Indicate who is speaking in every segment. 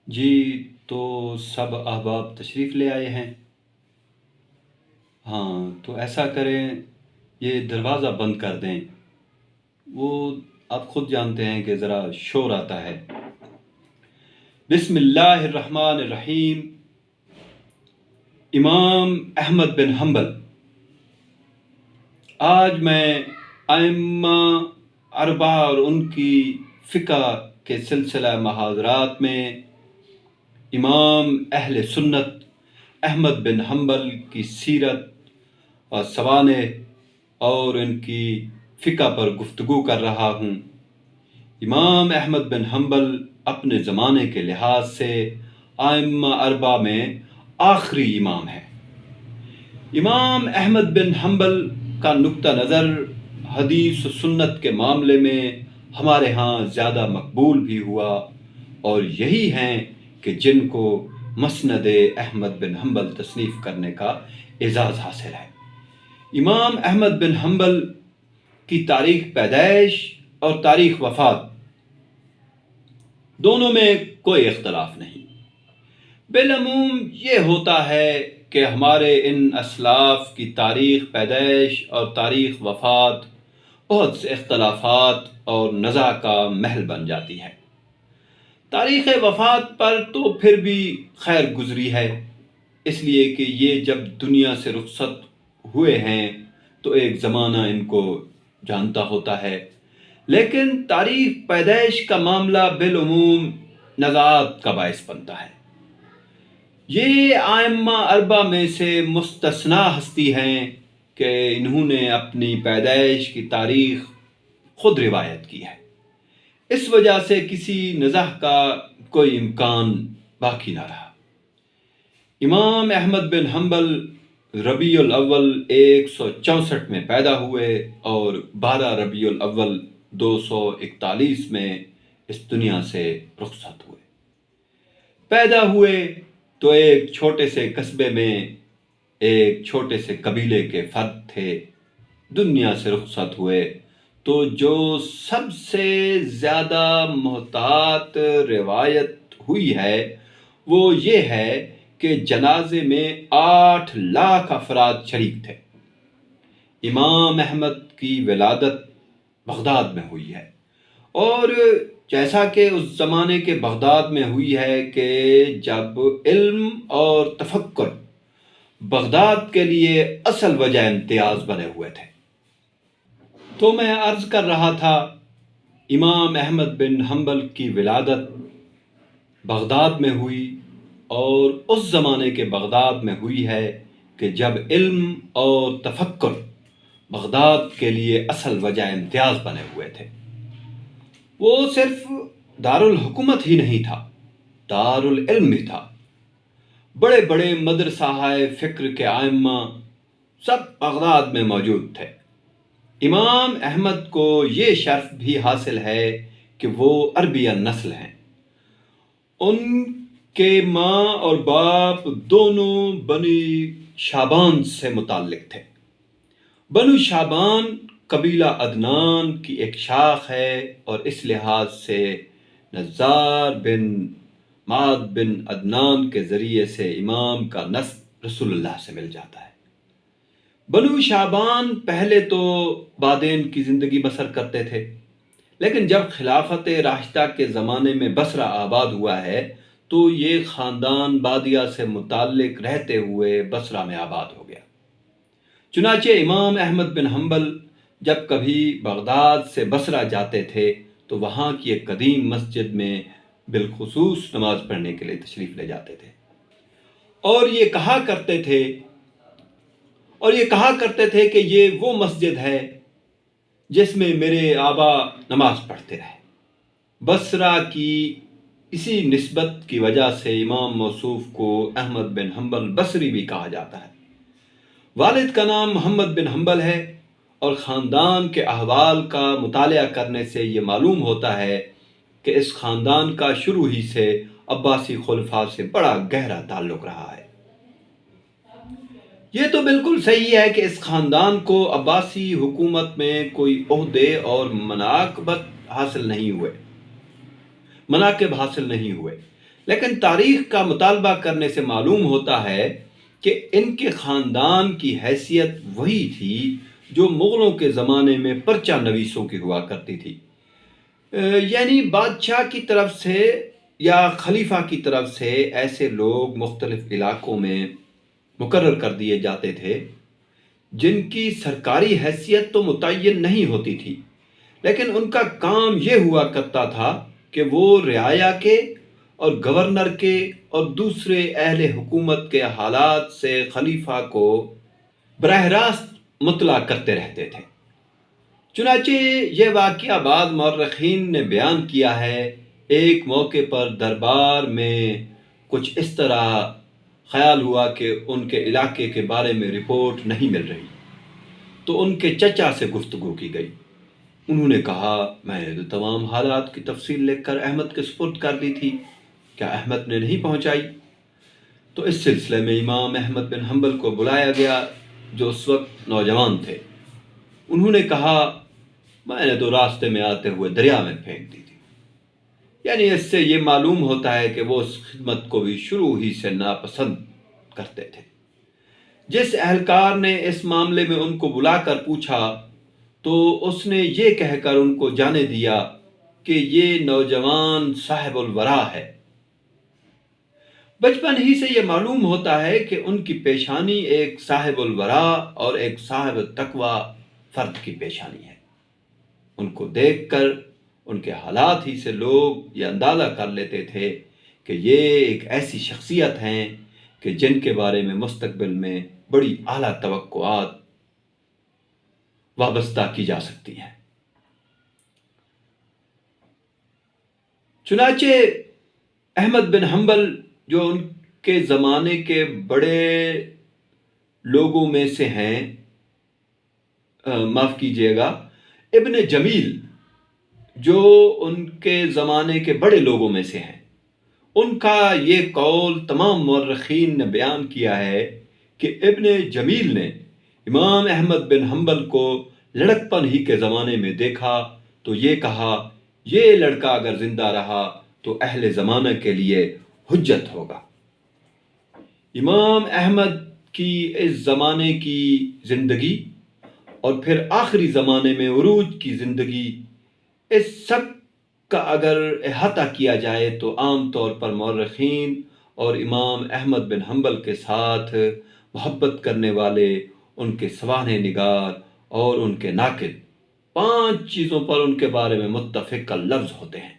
Speaker 1: جی، تو سب احباب تشریف لے آئے ہیں۔ ہاں، تو ایسا کریں، یہ دروازہ بند کر دیں۔ وہ آپ خود جانتے ہیں کہ ذرا شور آتا ہے۔ بسم اللہ الرحمن الرحیم۔ امام احمد بن حنبل۔ آج میں ائمہ اربعہ اور ان کی فقہ کے سلسلہ محاضرات میں امام اہل سنت احمد بن حنبل کی سیرت اور سوانح اور ان کی فقہ پر گفتگو کر رہا ہوں۔ امام احمد بن حنبل اپنے زمانے کے لحاظ سے ائمہ اربعہ میں آخری امام ہے۔ امام احمد بن حنبل کا نقطہ نظر حدیث و سنت کے معاملے میں ہمارے ہاں زیادہ مقبول بھی ہوا، اور یہی ہیں کہ جن کو مسند احمد بن حنبل تصنیف کرنے کا اعزاز حاصل ہے۔ امام احمد بن حنبل کی تاریخ پیدائش اور تاریخ وفات دونوں میں کوئی اختلاف نہیں۔ بالعموم یہ ہوتا ہے کہ ہمارے ان اسلاف کی تاریخ پیدائش اور تاریخ وفات بہت سے اختلافات اور نزاع کا محل بن جاتی ہے۔ تاریخ وفات پر تو پھر بھی خیر گزری ہے، اس لیے کہ یہ جب دنیا سے رخصت ہوئے ہیں تو ایک زمانہ ان کو جانتا ہوتا ہے، لیکن تاریخ پیدائش کا معاملہ بالعموم نزاعات کا باعث بنتا ہے۔ یہ ائمہ اربعہ میں سے مستثنا ہستی ہیں کہ انہوں نے اپنی پیدائش کی تاریخ خود روایت کی ہے، اس وجہ سے کسی نزاع کا کوئی امکان باقی نہ رہا۔ امام احمد بن حنبل ربیع الاول 164 میں پیدا ہوئے اور 12 ربیع الاول 241 میں اس دنیا سے رخصت ہوئے۔ پیدا ہوئے تو ایک چھوٹے سے قصبے میں ایک چھوٹے سے قبیلے کے فرد تھے۔ دنیا سے رخصت ہوئے تو جو سب سے زیادہ محتاط روایت ہوئی ہے وہ یہ ہے کہ جنازے میں 8 لاکھ افراد شریک تھے۔ امام احمد کی ولادت بغداد میں ہوئی ہے، اور جیسا کہ اس زمانے کے بغداد میں ہوئی ہے کہ جب علم اور تفکر بغداد کے لیے اصل وجہ امتیاز بنے ہوئے تھے۔ تو میں عرض کر رہا تھا، امام احمد بن حنبل کی ولادت بغداد میں ہوئی، اور اس زمانے کے بغداد میں ہوئی ہے کہ جب علم اور تفکر بغداد کے لیے اصل وجہ امتیاز بنے ہوئے تھے۔ وہ صرف دارالحکومت ہی نہیں تھا، دارالعلم بھی تھا۔ بڑے بڑے مدرسہ فکر کے ائمہ سب بغداد میں موجود تھے۔ امام احمد کو یہ شرف بھی حاصل ہے کہ وہ عربی النسل ہیں۔ ان کے ماں اور باپ دونوں بنی شابان سے متعلق تھے۔ بنو شابان قبیلہ عدنان کی ایک شاخ ہے، اور اس لحاظ سے نزار بن معد بن عدنان کے ذریعے سے امام کا نسب رسول اللہ سے مل جاتا ہے۔ بنو شابان پہلے تو بادین کی زندگی بسر کرتے تھے، لیکن جب خلافت راشدہ کے زمانے میں بصرہ آباد ہوا ہے تو یہ خاندان بادیہ سے متعلق رہتے ہوئے بصرہ میں آباد ہو گیا۔ چنانچہ امام احمد بن حنبل جب کبھی بغداد سے بصرہ جاتے تھے تو وہاں کی ایک قدیم مسجد میں بالخصوص نماز پڑھنے کے لیے تشریف لے جاتے تھے، اور یہ کہا کرتے تھے کہ یہ وہ مسجد ہے جس میں میرے آبا نماز پڑھتے رہے۔ بصرہ کی اسی نسبت کی وجہ سے امام موصوف کو احمد بن حنبل بصری بھی کہا جاتا ہے۔ والد کا نام محمد بن حنبل ہے، اور خاندان کے احوال کا مطالعہ کرنے سے یہ معلوم ہوتا ہے کہ اس خاندان کا شروع ہی سے عباسی خلفاء سے بڑا گہرا تعلق رہا ہے۔ یہ تو بالکل صحیح ہے کہ اس خاندان کو عباسی حکومت میں کوئی عہدے اور مناقب حاصل نہیں ہوئے، لیکن تاریخ کا مطالبہ کرنے سے معلوم ہوتا ہے کہ ان کے خاندان کی حیثیت وہی تھی جو مغلوں کے زمانے میں پرچہ نویسوں کی ہوا کرتی تھی، یعنی بادشاہ کی طرف سے یا خلیفہ کی طرف سے ایسے لوگ مختلف علاقوں میں مقرر کر دیے جاتے تھے جن کی سرکاری حیثیت تو متعین نہیں ہوتی تھی، لیکن ان کا کام یہ ہوا کرتا تھا کہ وہ رعایا کے اور گورنر کے اور دوسرے اہل حکومت کے حالات سے خلیفہ کو براہ راست مطلع کرتے رہتے تھے۔ چنانچہ یہ واقعہ بعض مورخین نے بیان کیا ہے۔ ایک موقع پر دربار میں کچھ اس طرح خیال ہوا کہ ان کے علاقے کے بارے میں رپورٹ نہیں مل رہی، تو ان کے چچا سے گفتگو کی گئی۔ انہوں نے کہا، میں نے تو تمام حالات کی تفصیل لکھ کر احمد کے سپرد کر دی تھی، کیا احمد نے نہیں پہنچائی؟ تو اس سلسلے میں امام احمد بن حنبل کو بلایا گیا جو اس وقت نوجوان تھے۔ انہوں نے کہا، میں نے تو راستے میں آتے ہوئے دریا میں پھینک دی تھی۔ یعنی اس سے یہ معلوم ہوتا ہے کہ وہ اس خدمت کو بھی شروع ہی سے ناپسند کرتے تھے۔ جس اہلکار نے اس معاملے میں ان کو بلا کر پوچھا تو اس نے یہ کہہ کر ان کو جانے دیا کہ یہ نوجوان صاحب الورا ہے۔ بچپن ہی سے یہ معلوم ہوتا ہے کہ ان کی پیشانی ایک صاحب الورا اور ایک صاحب التقوی فرد کی پیشانی ہے۔ ان کو دیکھ کر ان کے حالات ہی سے لوگ یہ اندازہ کر لیتے تھے کہ یہ ایک ایسی شخصیت ہیں کہ جن کے بارے میں مستقبل میں بڑی اعلیٰ توقعات وابستہ کی جا سکتی ہیں۔ چنانچہ احمد بن حنبل جو ان کے زمانے کے بڑے لوگوں میں سے ہیں، معاف کیجیے گا، ابن جمیل جو ان کے زمانے کے بڑے لوگوں میں سے ہیں، ان کا یہ قول تمام مورخین نے بیان کیا ہے کہ ابن جمیل نے امام احمد بن حنبل کو لڑکپن ہی کے زمانے میں دیکھا تو یہ کہا، یہ لڑکا اگر زندہ رہا تو اہل زمانہ کے لیے حجت ہوگا۔ امام احمد کی اس زمانے کی زندگی اور پھر آخری زمانے میں عروج کی زندگی، اس سب کا اگر احاطہ کیا جائے تو عام طور پر مورخین اور امام احمد بن حنبل کے ساتھ محبت کرنے والے، ان کے سوانح نگار اور ان کے ناقد 5 چیزوں پر ان کے بارے میں متفق لفظ ہوتے ہیں۔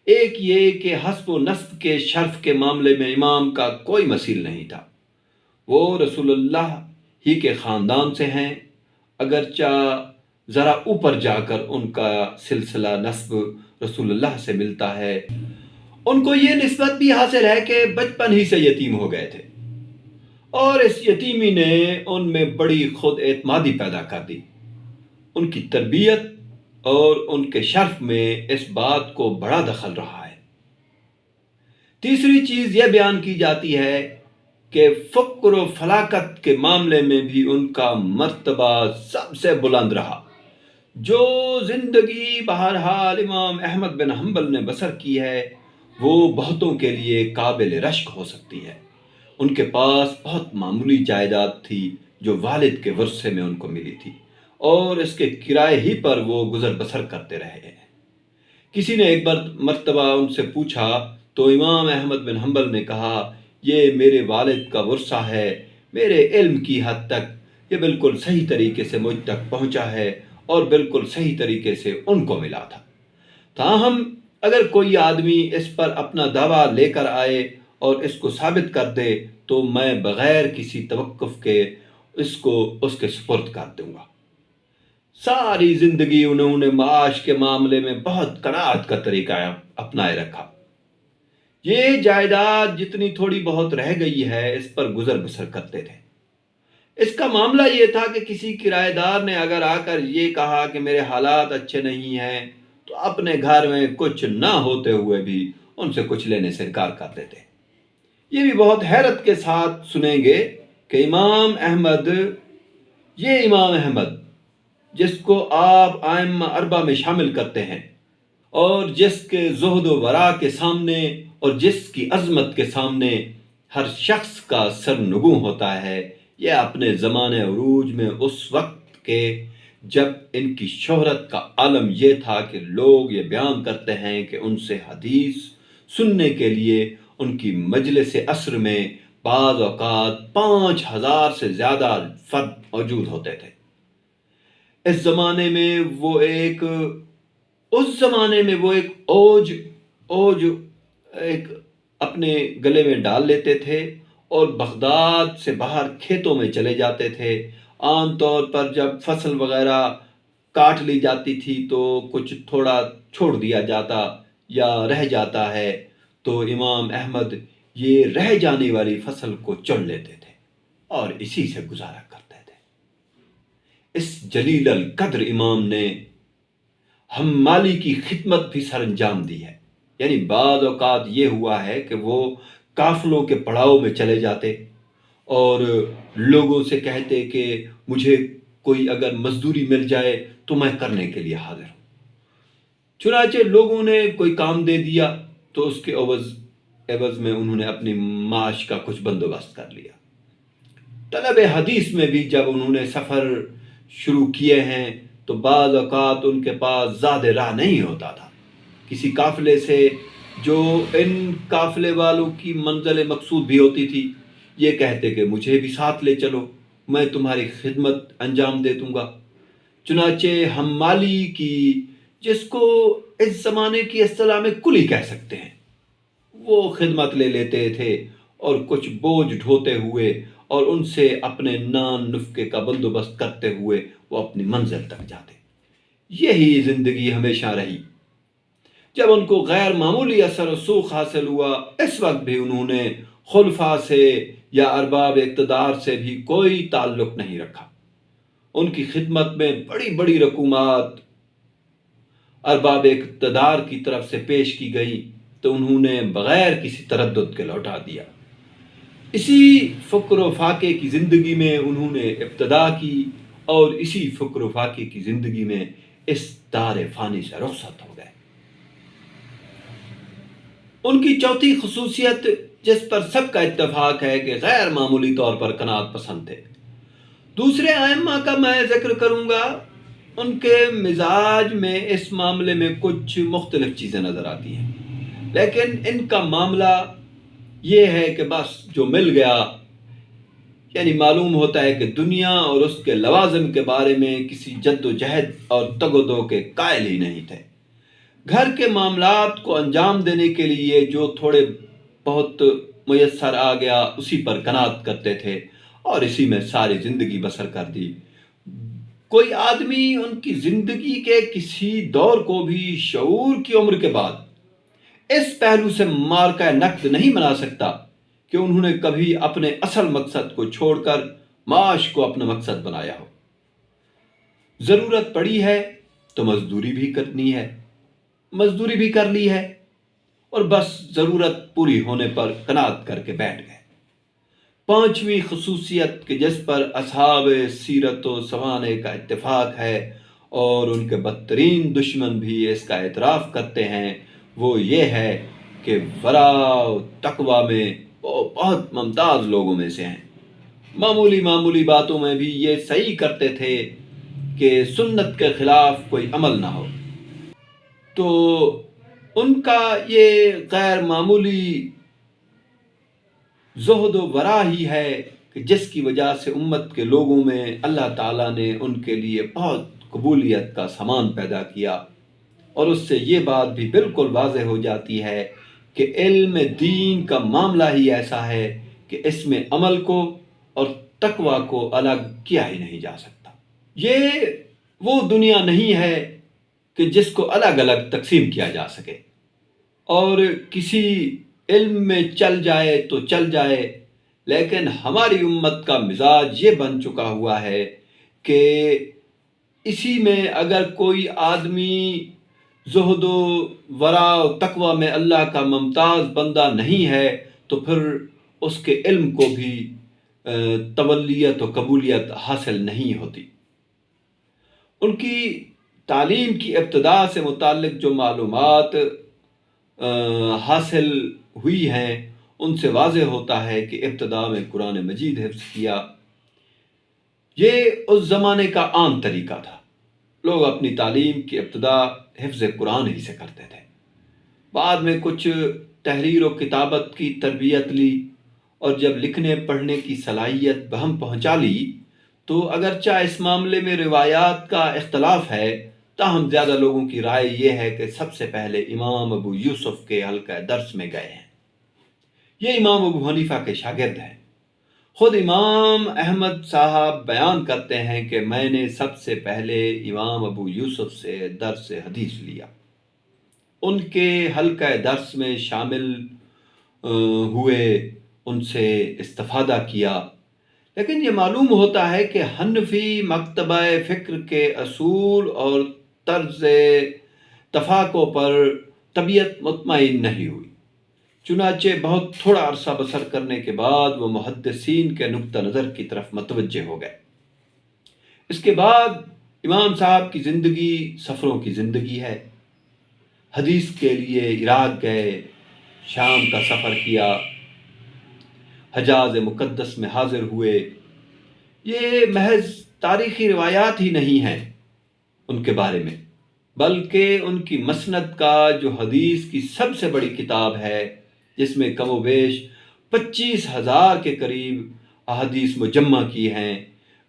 Speaker 1: ایک یہ کہ حسب و نسب کے شرف کے معاملے میں امام کا کوئی مثیل نہیں تھا۔ وہ رسول اللہ ہی کے خاندان سے ہیں، اگرچہ ذرا اوپر جا کر ان کا سلسلہ نسب رسول اللہ سے ملتا ہے۔ ان کو یہ نسبت بھی حاصل ہے کہ بچپن ہی سے یتیم ہو گئے تھے، اور اس یتیمی نے ان میں بڑی خود اعتمادی پیدا کر دی۔ ان کی تربیت اور ان کے شرف میں اس بات کو بڑا دخل رہا ہے۔ تیسری چیز یہ بیان کی جاتی ہے کہ فقر و فلاکت کے معاملے میں بھی ان کا مرتبہ سب سے بلند رہا۔ جو زندگی بہرحال امام احمد بن حنبل نے بسر کی ہے وہ بہتوں کے لیے قابل رشک ہو سکتی ہے۔ ان کے پاس بہت معمولی جائیداد تھی جو والد کے ورثے میں ان کو ملی تھی، اور اس کے کرائے ہی پر وہ گزر بسر کرتے رہے ہیں۔ کسی نے ایک مرتبہ ان سے پوچھا تو امام احمد بن حنبل نے کہا، یہ میرے والد کا ورثہ ہے، میرے علم کی حد تک یہ بالکل صحیح طریقے سے مجھ تک پہنچا ہے اور بالکل صحیح طریقے سے ان کو ملا تھا۔ تاہم اگر کوئی آدمی اس پر اپنا دعویٰ لے کر آئے اور اس کو ثابت کر دے تو میں بغیر کسی توقف کے اس کو اس کے سپرد کر دوں گا۔ ساری زندگی انہوں نے معاش کے معاملے میں بہت قناعت کا طریقہ اپنائے رکھا۔ یہ جائیداد جتنی تھوڑی بہت رہ گئی ہے اس پر گزر بسر کرتے تھے۔ اس کا معاملہ یہ تھا کہ کسی کرایہ دار نے اگر آ کر یہ کہا کہ میرے حالات اچھے نہیں ہیں تو اپنے گھر میں کچھ نہ ہوتے ہوئے بھی ان سے کچھ لینے سے انکار کر دیتے۔ یہ بھی بہت حیرت کے ساتھ سنیں گے کہ امام احمد جس کو آپ ائمہ اربعہ میں شامل کرتے ہیں اور جس کے زہد و ورع کے سامنے اور جس کی عظمت کے سامنے ہر شخص کا سر نگوں ہوتا ہے، یہ اپنے زمانے عروج میں اس وقت کے جب ان کی شہرت کا عالم یہ تھا کہ لوگ یہ بیان کرتے ہیں کہ ان سے حدیث سننے کے لیے ان کی مجلس عصر میں بعض اوقات 5,000 سے زیادہ فرد موجود ہوتے تھے۔ اس زمانے میں وہ ایک اوج ایک اپنے گلے میں ڈال لیتے تھے اور بغداد سے باہر کھیتوں میں چلے جاتے تھے۔ عام طور پر جب فصل وغیرہ کاٹ لی جاتی تھی تو کچھ تھوڑا چھوڑ دیا جاتا یا رہ جاتا ہے، تو امام احمد یہ رہ جانے والی فصل کو چن لیتے تھے اور اسی سے گزارا کرتے تھے۔ اس جلیل القدر امام نے حمالی کی خدمت بھی سر انجام دی ہے، یعنی بعض اوقات یہ ہوا ہے کہ وہ قافلوں کے پڑاؤ میں چلے جاتے اور لوگوں سے کہتے کہ مجھے کوئی اگر مزدوری مل جائے تو میں کرنے کے لیے حاضر ہوں۔ چنانچہ لوگوں نے کوئی کام دے دیا تو اس کے عوض میں انہوں نے اپنی معاش کا کچھ بندوبست کر لیا۔ طلب حدیث میں بھی جب انہوں نے سفر شروع کیے ہیں تو بعض اوقات ان کے پاس زیادہ راہ نہیں ہوتا تھا۔ کسی قافلے سے جو ان قافلے والوں کی منزل مقصود بھی ہوتی تھی، یہ کہتے کہ مجھے بھی ساتھ لے چلو، میں تمہاری خدمت انجام دے دوں گا۔ چنانچہ حمالی کی، جس کو اس زمانے کی اصطلاح میں کلی کہہ سکتے ہیں، وہ خدمت لے لیتے تھے اور کچھ بوجھ ڈھوتے ہوئے اور ان سے اپنے نان نفقے کا بندوبست کرتے ہوئے وہ اپنی منزل تک جاتے۔ یہی زندگی ہمیشہ رہی۔ جب ان کو غیر معمولی اثر و سوق حاصل ہوا، اس وقت بھی انہوں نے خلفاء سے یا ارباب اقتدار سے بھی کوئی تعلق نہیں رکھا۔ ان کی خدمت میں بڑی بڑی رقومات ارباب اقتدار کی طرف سے پیش کی گئی تو انہوں نے بغیر کسی تردد کے لوٹا دیا۔ اسی فقر و فاقے کی زندگی میں انہوں نے ابتدا کی اور اسی فقر و فاقے کی زندگی میں اس دار فانی سے رخصت ہو گئے۔ ان کی چوتھی خصوصیت، جس پر سب کا اتفاق ہے کہ غیر معمولی طور پر قناعت پسند تھے۔ دوسرے ائمہ کا میں ذکر کروں گا، ان کے مزاج میں اس معاملے میں کچھ مختلف چیزیں نظر آتی ہیں، لیکن ان کا معاملہ یہ ہے کہ بس جو مل گیا، یعنی معلوم ہوتا ہے کہ دنیا اور اس کے لوازم کے بارے میں کسی جد و جہد اور تگ و دو کے قائل ہی نہیں تھے۔ گھر کے معاملات کو انجام دینے کے لیے جو تھوڑے بہت میسر آ گیا اسی پر قناعت کرتے تھے اور اسی میں ساری زندگی بسر کر دی۔ کوئی آدمی ان کی زندگی کے کسی دور کو بھی شعور کی عمر کے بعد اس پہلو سے مارکہ نقد نہیں بنا سکتا کہ انہوں نے کبھی اپنے اصل مقصد کو چھوڑ کر معاش کو اپنا مقصد بنایا ہو۔ ضرورت پڑی ہے تو مزدوری بھی کر لی ہے اور بس ضرورت پوری ہونے پر قناعت کر کے بیٹھ گئے۔ پانچویں خصوصیت کہ جس پر اصحاب سیرت و سوانح کا اتفاق ہے اور ان کے بدترین دشمن بھی اس کا اعتراف کرتے ہیں، وہ یہ ہے کہ ورع و تقوی میں وہ بہت ممتاز لوگوں میں سے ہیں۔ معمولی باتوں میں بھی یہ صحیح کرتے تھے کہ سنت کے خلاف کوئی عمل نہ ہو۔ تو ان کا یہ غیر معمولی زہد و ورع ہی ہے کہ جس کی وجہ سے امت کے لوگوں میں اللہ تعالیٰ نے ان کے لیے بہت قبولیت کا سامان پیدا کیا، اور اس سے یہ بات بھی بالکل واضح ہو جاتی ہے کہ علم دین کا معاملہ ہی ایسا ہے کہ اس میں عمل کو اور تقوی کو الگ کیا ہی نہیں جا سکتا۔ یہ وہ دنیا نہیں ہے کہ جس کو الگ الگ تقسیم کیا جا سکے اور کسی علم میں چل جائے تو چل جائے، لیکن ہماری امت کا مزاج یہ بن چکا ہوا ہے کہ اسی میں اگر کوئی آدمی زہد و ورع و تقوی میں اللہ کا ممتاز بندہ نہیں ہے تو پھر اس کے علم کو بھی تولیت و قبولیت حاصل نہیں ہوتی۔ ان کی تعلیم کی ابتدا سے متعلق جو معلومات حاصل ہوئی ہیں ان سے واضح ہوتا ہے کہ ابتدا میں قرآن مجید حفظ کیا۔ یہ اس زمانے کا عام طریقہ تھا۔ لوگ اپنی تعلیم کی ابتدا حفظ قرآن ہی سے کرتے تھے۔ بعد میں کچھ تحریر و کتابت کی تربیت لی، اور جب لکھنے پڑھنے کی صلاحیت بہم پہنچا لی تو اگرچہ اس معاملے میں روایات کا اختلاف ہے، تاہم زیادہ لوگوں کی رائے یہ ہے کہ سب سے پہلے امام ابو یوسف کے حلقہ درس میں گئے ہیں۔ یہ امام ابو حنیفہ کے شاگرد ہیں۔ خود امام احمد صاحب بیان کرتے ہیں کہ میں نے سب سے پہلے امام ابو یوسف سے درس حدیث لیا، ان کے حلقہ درس میں شامل ہوئے، ان سے استفادہ کیا۔ لیکن یہ معلوم ہوتا ہے کہ حنفی مکتبہ فکر کے اصول اور طرز تفاقوں پر طبیعت مطمئن نہیں ہوئی۔ چنانچہ بہت تھوڑا عرصہ بسر کرنے کے بعد وہ محدثین کے نقطہ نظر کی طرف متوجہ ہو گئے۔ اس کے بعد امام صاحب کی زندگی سفروں کی زندگی ہے۔ حدیث کے لیے عراق گئے، شام کا سفر کیا، حجاز مقدس میں حاضر ہوئے۔ یہ محض تاریخی روایات ہی نہیں ہیں ان کے بارے میں، بلکہ ان کی مسند کا جو حدیث کی سب سے بڑی کتاب ہے، جس میں کم و بیش 25,000 کے قریب احادیث مجمع کی ہیں،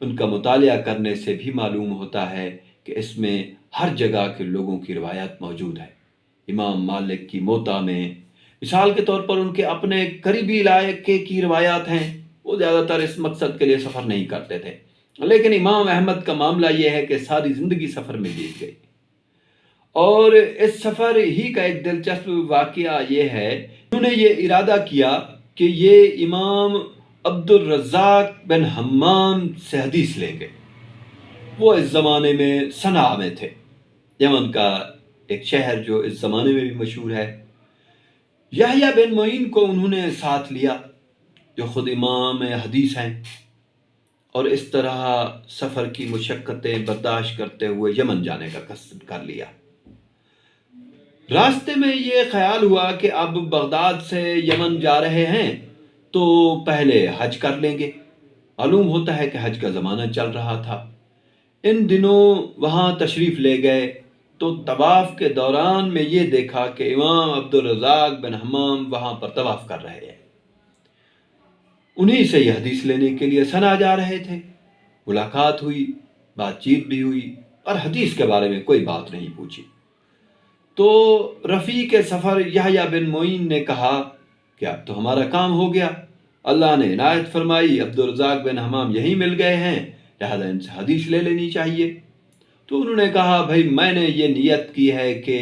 Speaker 1: ان کا مطالعہ کرنے سے بھی معلوم ہوتا ہے کہ اس میں ہر جگہ کے لوگوں کی روایات موجود ہے۔ امام مالک کی موطا میں مثال کے طور پر ان کے اپنے قریبی علاقے کی روایات ہیں۔ وہ زیادہ تر اس مقصد کے لیے سفر نہیں کرتے تھے، لیکن امام احمد کا معاملہ یہ ہے کہ ساری زندگی سفر میں بیت گئی۔ اور اس سفر ہی کا ایک دلچسپ واقعہ یہ ہے، انہوں نے یہ ارادہ کیا کہ یہ امام عبد الرزاق بن حمام سے حدیث لیں گے۔ وہ اس زمانے میں صنعاء میں تھے، یمن کا ایک شہر جو اس زمانے میں بھی مشہور ہے۔ یحییٰ بن معین کو انہوں نے ساتھ لیا جو خود امام حدیث ہیں، اور اس طرح سفر کی مشقتیں برداشت کرتے ہوئے یمن جانے کا قصد کر لیا۔ راستے میں یہ خیال ہوا کہ اب بغداد سے یمن جا رہے ہیں تو پہلے حج کر لیں گے۔ معلوم ہوتا ہے کہ حج کا زمانہ چل رہا تھا۔ ان دنوں وہاں تشریف لے گئے تو طواف کے دوران میں یہ دیکھا کہ امام عبد الرزاق بن حمام وہاں پر طواف کر رہے ہیں۔ انہی سے یہ حدیث لینے کے لیے صنعاء جا رہے تھے۔ ملاقات ہوئی، بات چیت بھی ہوئی، اور حدیث کے بارے میں کوئی بات نہیں پوچھی۔ تو رفیق سفر یحییٰ بن معین نے کہا کہ اب تو ہمارا کام ہو گیا، اللہ نے عنایت فرمائی، عبد الرزاق بن حمام یہیں مل گئے ہیں، لہذا ان سے حدیث لے لینی چاہیے۔ تو انہوں نے کہا بھائی میں نے یہ نیت کی ہے کہ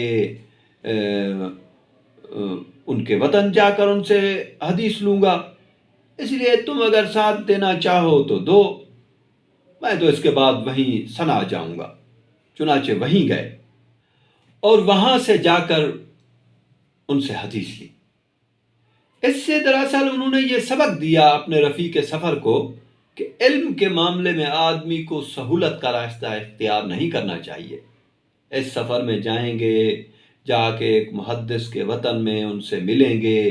Speaker 1: ان کے وطن جا کر ان سے حدیث لوں گا، اس لیے تم اگر ساتھ دینا چاہو تو دو، میں تو اس کے بعد وہیں صنعاء جاؤں گا۔ چنانچہ وہیں گئے اور وہاں سے جا کر ان سے حدیث لی۔ اس سے دراصل انہوں نے یہ سبق دیا اپنے رفیق سفر کو کہ علم کے معاملے میں آدمی کو سہولت کا راستہ اختیار نہیں کرنا چاہیے۔ اس سفر میں جائیں گے، جا کے ایک محدث کے وطن میں ان سے ملیں گے،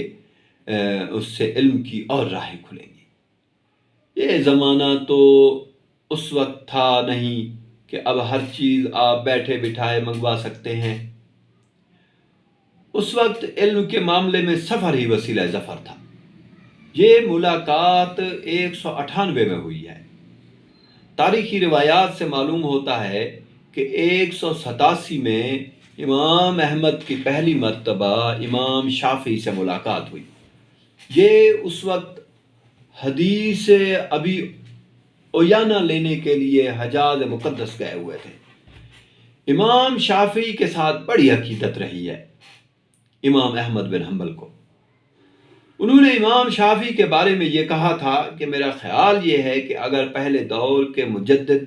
Speaker 1: اس سے علم کی اور راہیں کھلیں گی۔ یہ زمانہ تو اس وقت تھا نہیں کہ اب ہر چیز آپ بیٹھے بٹھائے منگوا سکتے ہیں۔ اس وقت علم کے معاملے میں سفر ہی وسیلہ ظفر تھا۔ یہ ملاقات 198 میں ہوئی ہے۔ تاریخی روایات سے معلوم ہوتا ہے کہ 187 میں امام احمد کی پہلی مرتبہ امام شافعی سے ملاقات ہوئی۔ یہ اس وقت حدیث ابی عیانہ لینے کے لیے حجاز مقدس گئے ہوئے تھے۔ امام شافعی کے ساتھ بڑی عقیدت رہی ہے امام احمد بن حنبل کو۔ انہوں نے امام شافعی کے بارے میں یہ کہا تھا کہ میرا خیال یہ ہے کہ اگر پہلے دور کے مجدد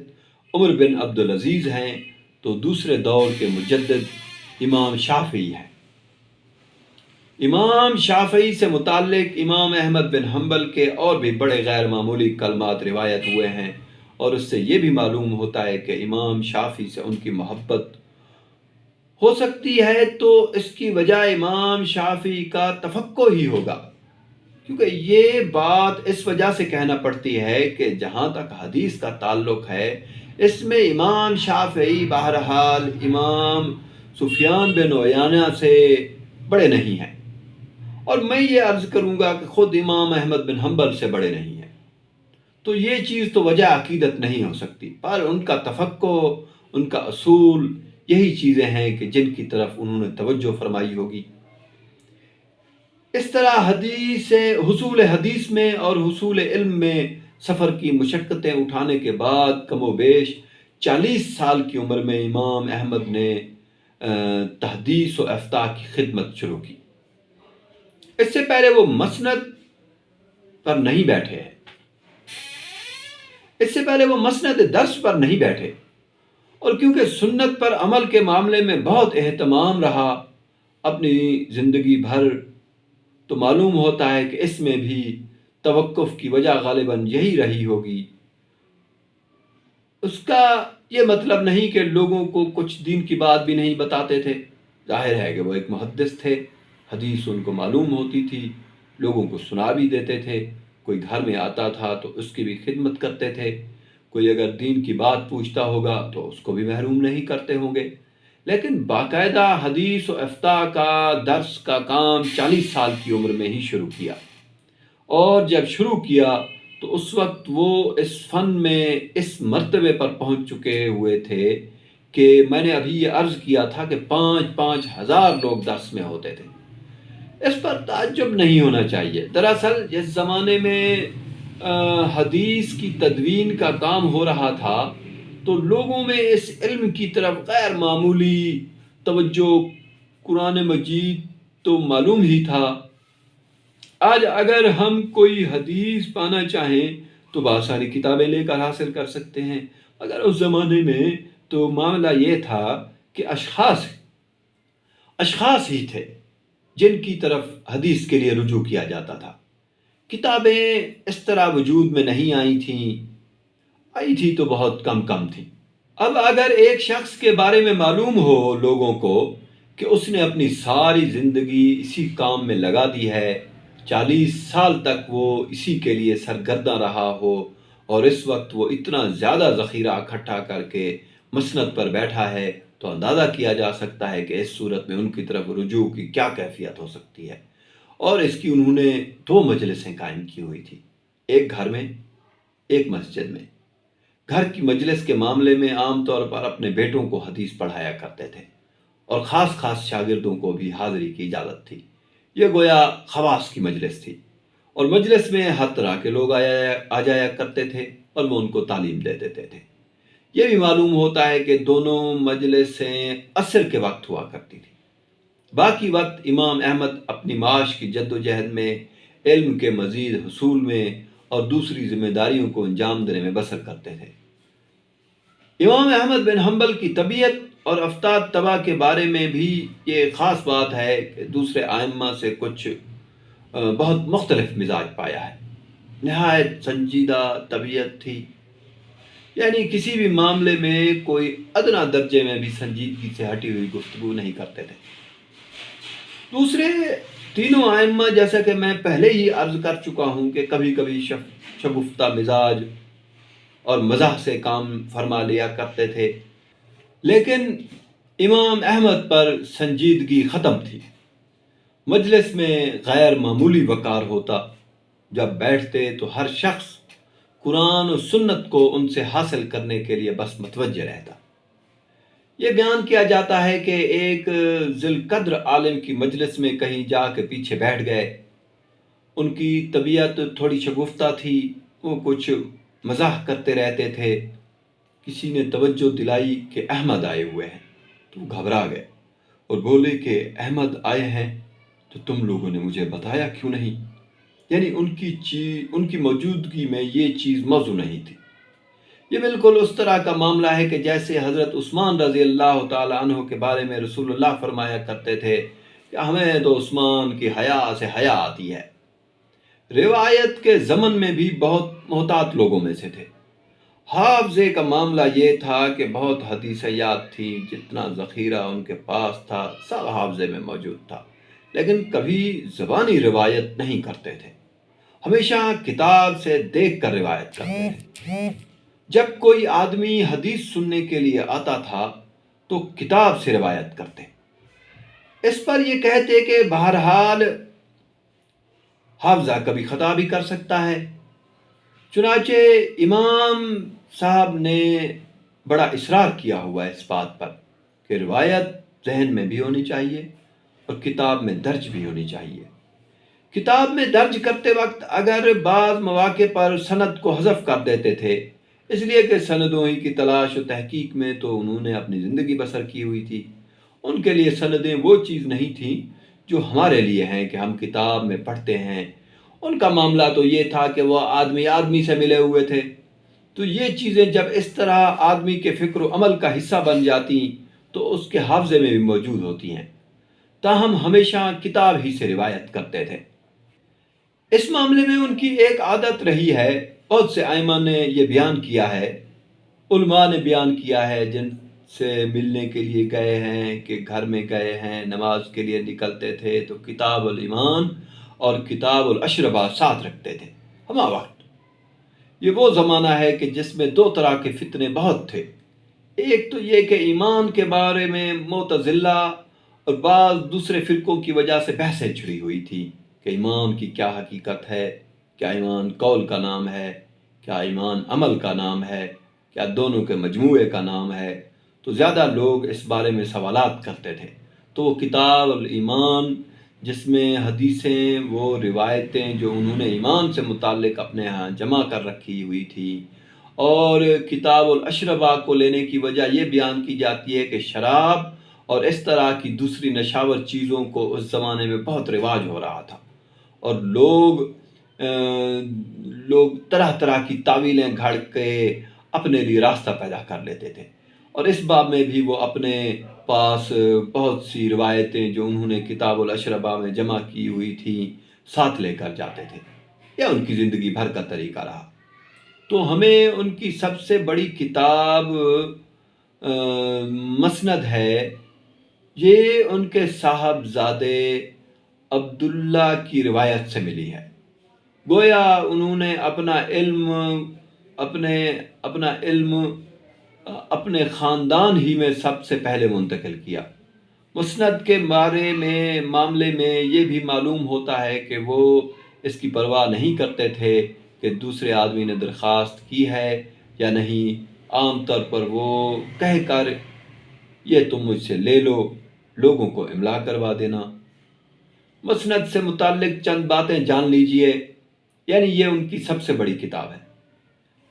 Speaker 1: عمر بن عبدالعزیز ہیں تو دوسرے دور کے مجدد امام شافعی ہیں۔ امام شافعی سے متعلق امام احمد بن حنبل کے اور بھی بڑے غیر معمولی کلمات روایت ہوئے ہیں، اور اس سے یہ بھی معلوم ہوتا ہے کہ امام شافعی سے ان کی محبت ہو سکتی ہے تو اس کی وجہ امام شافعی کا تفقہ ہی ہوگا، کیونکہ یہ بات اس وجہ سے کہنا پڑتی ہے کہ جہاں تک حدیث کا تعلق ہے اس میں امام شافعی بہرحال امام سفیان بن عیینہ سے بڑے نہیں ہیں، اور میں یہ عرض کروں گا کہ خود امام احمد بن حنبل سے بڑے نہیں ہیں، تو یہ چیز تو وجہ عقیدت نہیں ہو سکتی، پر ان کا تفقہ، ان کا اصول یہی چیزیں ہیں کہ جن کی طرف انہوں نے توجہ فرمائی ہوگی۔ اس طرح حصول حدیث میں اور حصول علم میں سفر کی مشقتیں اٹھانے کے بعد کم و بیش 40 سال کی عمر میں امام احمد نے تحدیث و افتاء کی خدمت شروع کی۔ اس سے پہلے وہ مسند پر نہیں بیٹھے ہیں، اس سے پہلے وہ مسند درس پر نہیں بیٹھے، اور کیونکہ سنت پر عمل کے معاملے میں بہت اہتمام رہا اپنی زندگی بھر، تو معلوم ہوتا ہے کہ اس میں بھی توقف کی وجہ غالباً یہی رہی ہوگی۔ اس کا یہ مطلب نہیں کہ لوگوں کو کچھ دین کی بات بھی نہیں بتاتے تھے، ظاہر ہے کہ وہ ایک محدث تھے، حدیث ان کو معلوم ہوتی تھی، لوگوں کو سنا بھی دیتے تھے، کوئی گھر میں آتا تھا تو اس کی بھی خدمت کرتے تھے، کوئی اگر دین کی بات پوچھتا ہوگا تو اس کو بھی محروم نہیں کرتے ہوں گے، لیکن باقاعدہ حدیث و افتاء کا درس کا کام 40 سال کی عمر میں ہی شروع کیا، اور جب شروع کیا تو اس وقت وہ اس فن میں اس مرتبے پر پہنچ چکے ہوئے تھے کہ میں نے ابھی یہ عرض کیا تھا کہ 5,000 لوگ درس میں ہوتے تھے۔ اس پر تعجب نہیں ہونا چاہیے، دراصل جس زمانے میں حدیث کی تدوین کا کام ہو رہا تھا تو لوگوں میں اس علم کی طرف غیر معمولی توجہ، قرآن مجید تو معلوم ہی تھا۔ آج اگر ہم کوئی حدیث پانا چاہیں تو بہت ساری کتابیں لے کر حاصل کر سکتے ہیں، اگر اس زمانے میں تو معاملہ یہ تھا کہ اشخاص ہی تھے جن کی طرف حدیث کے لیے رجوع کیا جاتا تھا، کتابیں اس طرح وجود میں نہیں آئی تھی تو بہت کم تھی۔ اب اگر ایک شخص کے بارے میں معلوم ہو لوگوں کو کہ اس نے اپنی ساری زندگی اسی کام میں لگا دی ہے، 40 سال تک وہ اسی کے لیے سرگرداں رہا ہو، اور اس وقت وہ اتنا زیادہ ذخیرہ اکٹھا کر کے مسند پر بیٹھا ہے، تو اندازہ کیا جا سکتا ہے کہ اس صورت میں ان کی طرف رجوع کی کیا کیفیت ہو سکتی ہے۔ اور اس کی انہوں نے 2 مجلسیں قائم کی ہوئی تھی، ایک گھر میں، ایک مسجد میں۔ گھر کی مجلس کے معاملے میں عام طور پر اپنے بیٹوں کو حدیث پڑھایا کرتے تھے، اور خاص شاگردوں کو بھی حاضری کی اجازت تھی، یہ گویا خواص کی مجلس تھی، اور مجلس میں ہر طرح کے لوگ آ جایا کرتے تھے اور وہ ان کو تعلیم دے دیتے تھے۔ یہ بھی معلوم ہوتا ہے کہ دونوں مجلسیں عصر کے وقت ہوا کرتی تھی، باقی وقت امام احمد اپنی معاش کی جد و جہد میں، علم کے مزید حصول میں اور دوسری ذمہ داریوں کو انجام دینے میں بسر کرتے تھے۔ امام احمد بن حنبل کی طبیعت اور افتاد طبع کے بارے میں بھی یہ خاص بات ہے کہ دوسرے ائمہ سے کچھ بہت مختلف مزاج پایا ہے، نہایت سنجیدہ طبیعت تھی، یعنی کسی بھی معاملے میں کوئی ادنا درجے میں بھی سنجیدگی سے ہٹی ہوئی گفتگو نہیں کرتے تھے۔ دوسرے تینوں ائمہ جیسا کہ میں پہلے ہی عرض کر چکا ہوں کہ کبھی کبھی شگفتہ مزاج اور مزاح سے کام فرما لیا کرتے تھے، لیکن امام احمد پر سنجیدگی ختم تھی، مجلس میں غیر معمولی وقار ہوتا، جب بیٹھتے تو ہر شخص قرآن و سنت کو ان سے حاصل کرنے کے لیے بس متوجہ رہتا۔ یہ بیان کیا جاتا ہے کہ ایک ذی القدر عالم کی مجلس میں کہیں جا کے پیچھے بیٹھ گئے، ان کی طبیعت تھوڑی شگفتہ تھی، وہ کچھ مزاح کرتے رہتے تھے، کسی نے توجہ دلائی کہ احمد آئے ہوئے ہیں تو وہ گھبرا گئے اور بولے کہ احمد آئے ہیں تو تم لوگوں نے مجھے بتایا کیوں نہیں؟ یعنی ان کی موجودگی میں یہ چیز موضوع نہیں تھی۔ یہ بالکل اس طرح کا معاملہ ہے کہ جیسے حضرت عثمان رضی اللہ تعالی عنہ کے بارے میں رسول اللہ فرمایا کرتے تھے کہ ہمیں تو عثمان کی حیا سے حیا آتی ہے۔ روایت کے زمن میں بھی بہت محتاط لوگوں میں سے تھے، حافظے کا معاملہ یہ تھا کہ بہت حدیثیں یاد تھیں، جتنا ذخیرہ ان کے پاس تھا سب حافظے میں موجود تھا، لیکن کبھی زبانی روایت نہیں کرتے تھے، ہمیشہ کتاب سے دیکھ کر روایت کرتے تھے۔ جب کوئی آدمی حدیث سننے کے لیے آتا تھا تو کتاب سے روایت کرتے، اس پر یہ کہتے کہ بہرحال حافظہ کبھی خطا بھی کر سکتا ہے۔ چنانچہ امام صاحب نے بڑا اصرار کیا ہوا ہے اس بات پر کہ روایت ذہن میں بھی ہونی چاہیے اور کتاب میں درج بھی ہونی چاہیے۔ کتاب میں درج کرتے وقت اگر بعض مواقع پر سند کو حذف کر دیتے تھے، اس لیے کہ سندوں ہی کی تلاش و تحقیق میں تو انہوں نے اپنی زندگی بسر کی ہوئی تھی، ان کے لیے سندیں وہ چیز نہیں تھیں جو ہمارے لیے ہیں کہ ہم کتاب میں پڑھتے ہیں۔ ان کا معاملہ تو یہ تھا کہ وہ آدمی آدمی سے ملے ہوئے تھے، تو یہ چیزیں جب اس طرح آدمی کے فکر و عمل کا حصہ بن جاتی تو اس کے حافظے میں بھی موجود ہوتی ہیں، تاہم ہمیشہ کتاب ہی سے روایت کرتے تھے۔ اس معاملے میں ان کی ایک عادت رہی ہے، بہت سے ائمہ نے یہ بیان کیا ہے، علماء نے بیان کیا ہے جن سے ملنے کے لیے گئے ہیں کہ گھر میں گئے ہیں، نماز کے لیے نکلتے تھے تو کتاب الایمان اور کتاب الاشربہ ساتھ رکھتے تھے ہمہ وقت۔ یہ وہ زمانہ ہے کہ جس میں دو طرح کے فتنے بہت تھے، ایک تو یہ کہ ایمان کے بارے میں معتزلہ اور بعض دوسرے فرقوں کی وجہ سے بحثیں چھڑی ہوئی تھی کہ ایمان کی کیا حقیقت ہے، کیا ایمان قول کا نام ہے، کیا ایمان عمل کا نام ہے، کیا دونوں کے مجموعے کا نام ہے۔ تو زیادہ لوگ اس بارے میں سوالات کرتے تھے، تو وہ کتاب الایمان جس میں حدیثیں، وہ روایتیں جو انہوں نے ایمان سے متعلق اپنے ہاں جمع کر رکھی ہوئی تھی، اور کتاب الاشربہ کو لینے کی وجہ یہ بیان کی جاتی ہے کہ شراب اور اس طرح کی دوسری نشاور چیزوں کو اس زمانے میں بہت رواج ہو رہا تھا، اور لوگ طرح طرح کی تعویلیں گھڑ کے اپنے لیے راستہ پیدا کر لیتے تھے، اور اس باب میں بھی وہ اپنے پاس بہت سی روایتیں جو انہوں نے کتاب الاشربہ میں جمع کی ہوئی تھیں ساتھ لے کر جاتے تھے، یا ان کی زندگی بھر کا طریقہ رہا۔ تو ہمیں ان کی سب سے بڑی کتاب مسند ہے، یہ ان کے صاحبزادے عبداللہ کی روایت سے ملی ہے۔ گویا انہوں نے اپنا علم اپنے خاندان ہی میں سب سے پہلے منتقل کیا۔ مسند کے معاملے میں یہ بھی معلوم ہوتا ہے کہ وہ اس کی پرواہ نہیں کرتے تھے کہ دوسرے آدمی نے درخواست کی ہے یا نہیں، عام طور پر وہ کہہ کر یہ تم مجھ سے لے لو، لوگوں کو املا کروا دینا۔ مسند سے متعلق چند باتیں جان لیجئے، یعنی یہ ان کی سب سے بڑی کتاب ہے،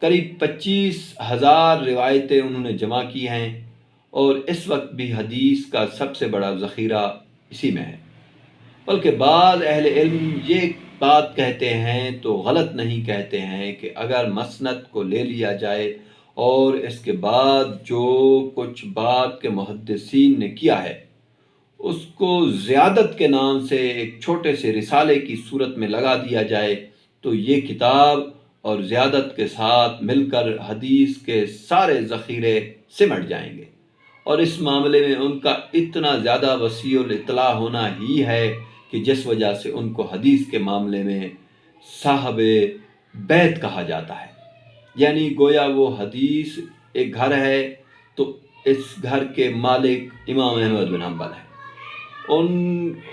Speaker 1: قریب 25,000 روایتیں انہوں نے جمع کی ہیں، اور اس وقت بھی حدیث کا سب سے بڑا ذخیرہ اسی میں ہے۔ بلکہ بعض اہل علم یہ بات کہتے ہیں تو غلط نہیں کہتے ہیں کہ اگر مسند کو لے لیا جائے اور اس کے بعد جو کچھ بعد کے محدثین نے کیا ہے اس کو زیادت کے نام سے ایک چھوٹے سے رسالے کی صورت میں لگا دیا جائے تو یہ کتاب اور زیادت کے ساتھ مل کر حدیث کے سارے ذخیرے سمٹ جائیں گے، اور اس معاملے میں ان کا اتنا زیادہ وسیع الاطلاع ہونا ہی ہے کہ جس وجہ سے ان کو حدیث کے معاملے میں صاحب بیت کہا جاتا ہے، یعنی گویا وہ حدیث ایک گھر ہے تو اس گھر کے مالک امام احمد بن حنبل ہیں۔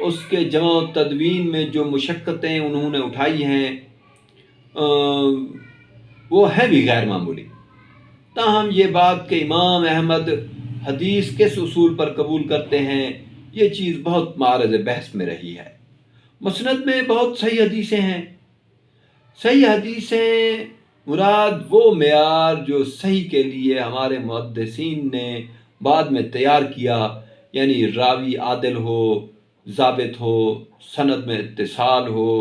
Speaker 1: اس کے جمع و تدوین میں جو مشقتیں انہوں نے اٹھائی ہیں وہ ہیں بھی غیر معمولی، تاہم یہ بات کہ امام احمد حدیث کس اصول پر قبول کرتے ہیں یہ چیز بہت معرض بحث میں رہی ہے۔ مسند میں بہت صحیح حدیثیں ہیں۔ صحیح حدیثیں مراد وہ معیار جو صحیح کے لیے ہمارے محدثین نے بعد میں تیار کیا، یعنی راوی عادل ہو، ضابط ہو، سند میں اتصال ہو،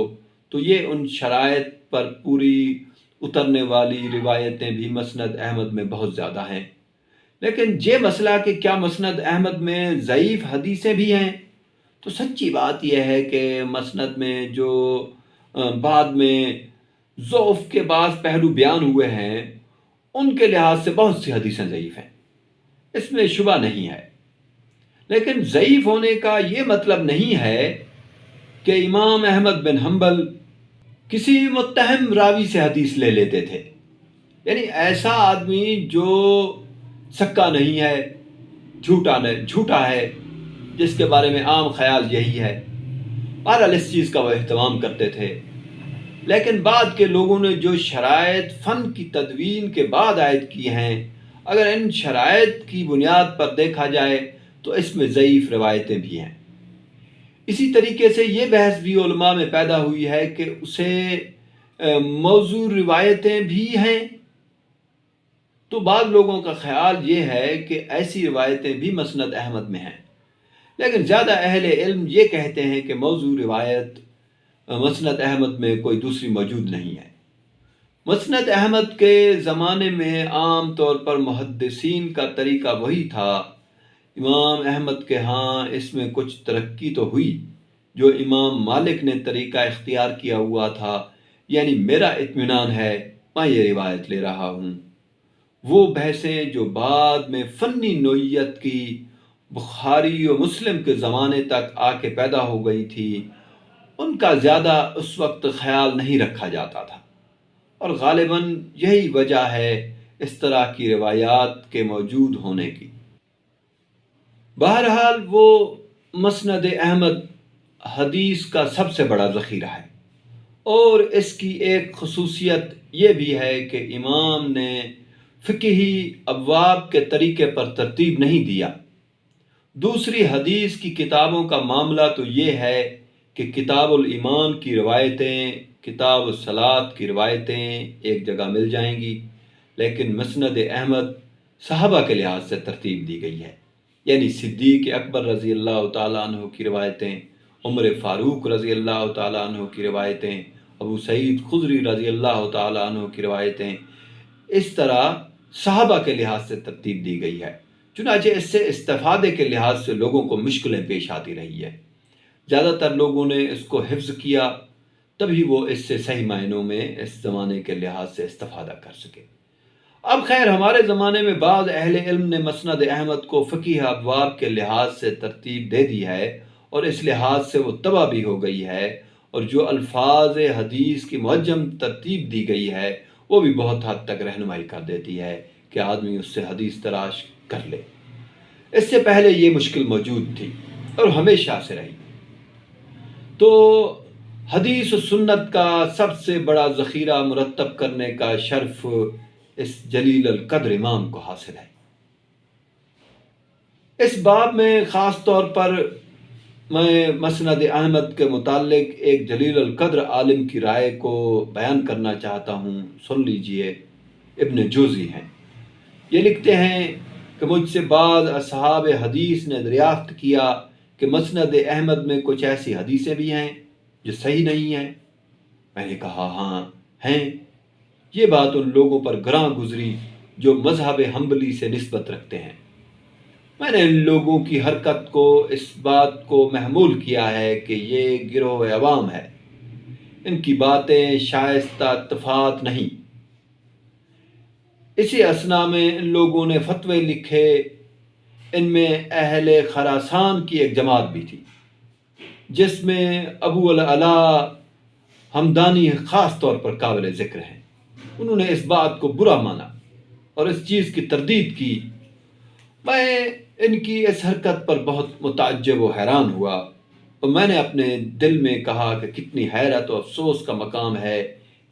Speaker 1: تو یہ ان شرائط پر پوری اترنے والی روایتیں بھی مسند احمد میں بہت زیادہ ہیں۔ لیکن یہ مسئلہ کہ کیا مسند احمد میں ضعیف حدیثیں بھی ہیں، تو سچی بات یہ ہے کہ مسند میں جو بعد میں ضعف کے بعض پہلو بیان ہوئے ہیں ان کے لحاظ سے بہت سی حدیثیں ضعیف ہیں، اس میں شبہ نہیں ہے، لیکن ضعیف ہونے کا یہ مطلب نہیں ہے کہ امام احمد بن حنبل کسی متہم راوی سے حدیث لے لیتے تھے، یعنی ایسا آدمی جو سکا نہیں ہے، جھوٹا ہے، جس کے بارے میں عام خیال یہی ہے، بہرحال اس چیز کا وہ اہتمام کرتے تھے، لیکن بعد کے لوگوں نے جو شرائط فن کی تدوین کے بعد عائد کی ہیں، اگر ان شرائط کی بنیاد پر دیکھا جائے تو اس میں ضعیف روایتیں بھی ہیں۔ اسی طریقے سے یہ بحث بھی علماء میں پیدا ہوئی ہے کہ اسے موضوع روایتیں بھی ہیں، تو بعض لوگوں کا خیال یہ ہے کہ ایسی روایتیں بھی مسند احمد میں ہیں، لیکن زیادہ اہل علم یہ کہتے ہیں کہ موضوع روایت مسند احمد میں کوئی دوسری موجود نہیں ہے۔ مسند احمد کے زمانے میں عام طور پر محدثین کا طریقہ وہی تھا، امام احمد کے ہاں اس میں کچھ ترقی تو ہوئی، جو امام مالک نے طریقہ اختیار کیا ہوا تھا، یعنی میرا اطمینان ہے میں یہ روایت لے رہا ہوں۔ وہ بحثیں جو بعد میں فنی نوعیت کی بخاری و مسلم کے زمانے تک آ کے پیدا ہو گئی تھی، ان کا زیادہ اس وقت خیال نہیں رکھا جاتا تھا، اور غالباً یہی وجہ ہے اس طرح کی روایات کے موجود ہونے کی۔ بہرحال وہ مسند احمد حدیث کا سب سے بڑا ذخیرہ ہے، اور اس کی ایک خصوصیت یہ بھی ہے کہ امام نے فقہی ابواب کے طریقے پر ترتیب نہیں دیا۔ دوسری حدیث کی کتابوں کا معاملہ تو یہ ہے کہ کتاب الایمان کی روایتیں، کتاب الصلاۃ کی روایتیں ایک جگہ مل جائیں گی، لیکن مسند احمد صحابہ کے لحاظ سے ترتیب دی گئی ہے، یعنی صدیق اکبر رضی اللہ تعالیٰ عنہ کی روایتیں، عمر فاروق رضی اللہ تعالیٰ عنہ کی روایتیں، ابو سعید خدری رضی اللہ تعالیٰ عنہ کی روایتیں، اس طرح صحابہ کے لحاظ سے ترتیب دی گئی ہے۔ چنانچہ اس سے استفادے کے لحاظ سے لوگوں کو مشکلیں پیش آتی رہی ہے، زیادہ تر لوگوں نے اس کو حفظ کیا، تبھی وہ اس سے صحیح معنوں میں اس زمانے کے لحاظ سے استفادہ کر سکے۔ اب خیر، ہمارے زمانے میں بعض اہل علم نے مسند احمد کو فقہی ابواب کے لحاظ سے ترتیب دے دی ہے، اور اس لحاظ سے وہ تباہ بھی ہو گئی ہے، اور جو الفاظ حدیث کی معجم ترتیب دی گئی ہے وہ بھی بہت حد تک رہنمائی کر دیتی ہے کہ آدمی اس سے حدیث تلاش کر لے۔ اس سے پہلے یہ مشکل موجود تھی اور ہمیشہ سے رہی۔ تو حدیث و سنت کا سب سے بڑا ذخیرہ مرتب کرنے کا شرف اس جلیل القدر امام کو حاصل ہے۔ اس باب میں خاص طور پر میں مسند احمد کے متعلق ایک جلیل القدر عالم کی رائے کو بیان کرنا چاہتا ہوں، سن لیجئے۔ ابن جوزی ہیں، یہ لکھتے ہیں کہ مجھ سے بعض اصحاب حدیث نے دریافت کیا کہ مسند احمد میں کچھ ایسی حدیثیں بھی ہیں جو صحیح نہیں ہیں۔ میں نے کہا ہاں ہیں۔ یہ بات ان لوگوں پر گراں گزری جو مذہب حنبلی سے نسبت رکھتے ہیں۔ میں نے ان لوگوں کی حرکت کو اس بات کو محمول کیا ہے کہ یہ گروہ عوام ہے، ان کی باتیں شائستہ اتفاق نہیں۔ اسی اثنا میں ان لوگوں نے فتوے لکھے، ان میں اہل خراسان کی ایک جماعت بھی تھی جس میں ابو العلا ہمدانی خاص طور پر قابل ذکر ہیں۔ انہوں نے اس بات کو برا مانا اور اس چیز کی تردید کی۔ میں ان کی اس حرکت پر بہت متعجب و حیران ہوا، اور میں نے اپنے دل میں کہا کہ کتنی حیرت و افسوس کا مقام ہے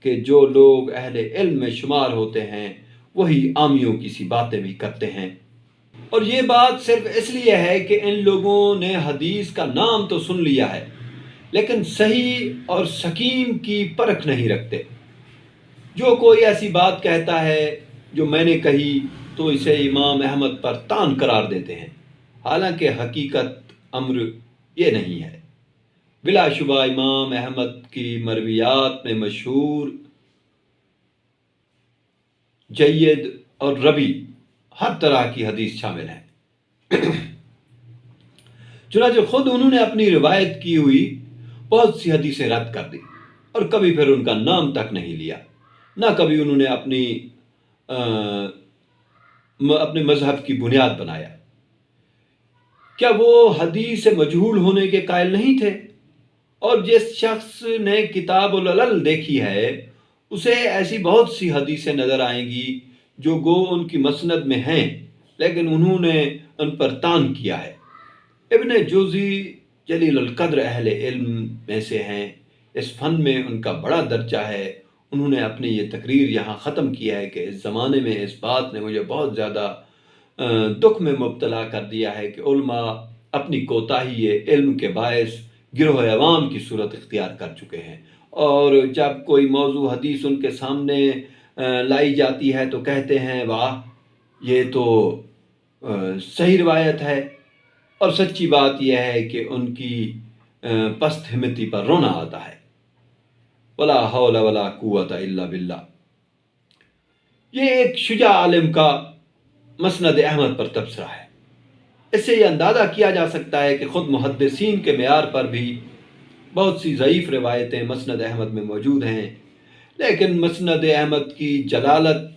Speaker 1: کہ جو لوگ اہل علم میں شمار ہوتے ہیں وہی عامیوں کی سی باتیں بھی کرتے ہیں، اور یہ بات صرف اس لیے ہے کہ ان لوگوں نے حدیث کا نام تو سن لیا ہے لیکن صحیح اور سقیم کی پرکھ نہیں رکھتے۔ جو کوئی ایسی بات کہتا ہے جو میں نے کہی تو اسے امام احمد پر طعن قرار دیتے ہیں، حالانکہ حقیقت امر یہ نہیں ہے۔ بلا شبہ امام احمد کی مرویات میں مشہور، جید اور ربی ہر طرح کی حدیث شامل ہے۔ چنانچہ خود انہوں نے اپنی روایت کی ہوئی بہت سی حدیثیں رد کر دی اور کبھی پھر ان کا نام تک نہیں لیا، نہ کبھی انہوں نے اپنی اپنے مذہب کی بنیاد بنایا؟ کیا وہ حدیث مجہول ہونے کے قائل نہیں تھے؟ اور جس شخص نے کتاب العلل دیکھی ہے اسے ایسی بہت سی حدیثیں نظر آئیں گی جو گو ان کی مسند میں ہیں، لیکن انہوں نے ان پر طعن کیا ہے۔ ابن جوزی جلیل القدر اہل علم میں سے ہیں، اس فن میں ان کا بڑا درجہ ہے۔ انہوں نے اپنی یہ تقریر یہاں ختم کیا ہے کہ اس زمانے میں اس بات نے مجھے بہت زیادہ دکھ میں مبتلا کر دیا ہے کہ علماء اپنی کوتاہی علم کے باعث گروہ عوام کی صورت اختیار کر چکے ہیں، اور جب کوئی موضوع حدیث ان کے سامنے لائی جاتی ہے تو کہتے ہیں واہ یہ تو صحیح روایت ہے، اور سچی بات یہ ہے کہ ان کی پست ہمتی پر رونا آتا ہے۔ ولا حول ولا قوت الا باللہ۔ یہ ایک شجاع عالم کا مسند احمد پر تبصرہ ہے۔ اس سے یہ اندازہ کیا جا سکتا ہے کہ خود محدثین کے معیار پر بھی بہت سی ضعیف روایتیں مسند احمد میں موجود ہیں، لیکن مسند احمد کی جلالت،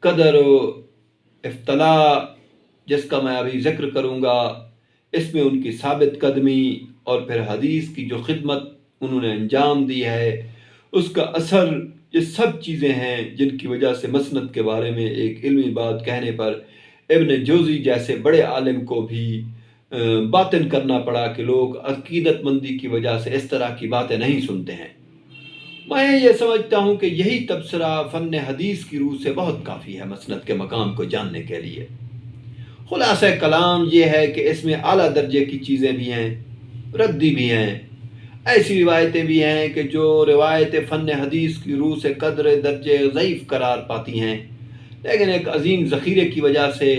Speaker 1: قدر و افتلاء جس کا میں ابھی ذکر کروں گا، اس میں ان کی ثابت قدمی اور پھر حدیث کی جو خدمت انہوں نے انجام دی ہے، اس کا اثر، یہ سب چیزیں ہیں جن کی وجہ سے مسند کے بارے میں ایک علمی بات کہنے پر ابن جوزی جیسے بڑے عالم کو بھی باطن کرنا پڑا کہ لوگ عقیدت مندی کی وجہ سے اس طرح کی باتیں نہیں سنتے ہیں۔ میں یہ سمجھتا ہوں کہ یہی تبصرہ فن حدیث کی روح سے بہت کافی ہے مسند کے مقام کو جاننے کے لیے۔ خلاصہ کلام یہ ہے کہ اس میں اعلیٰ درجے کی چیزیں بھی ہیں، ردی بھی ہیں، ایسی روایتیں بھی ہیں کہ جو روایت فن حدیث کی روح سے قدر درجے ضعیف قرار پاتی ہیں، لیکن ایک عظیم ذخیرے کی وجہ سے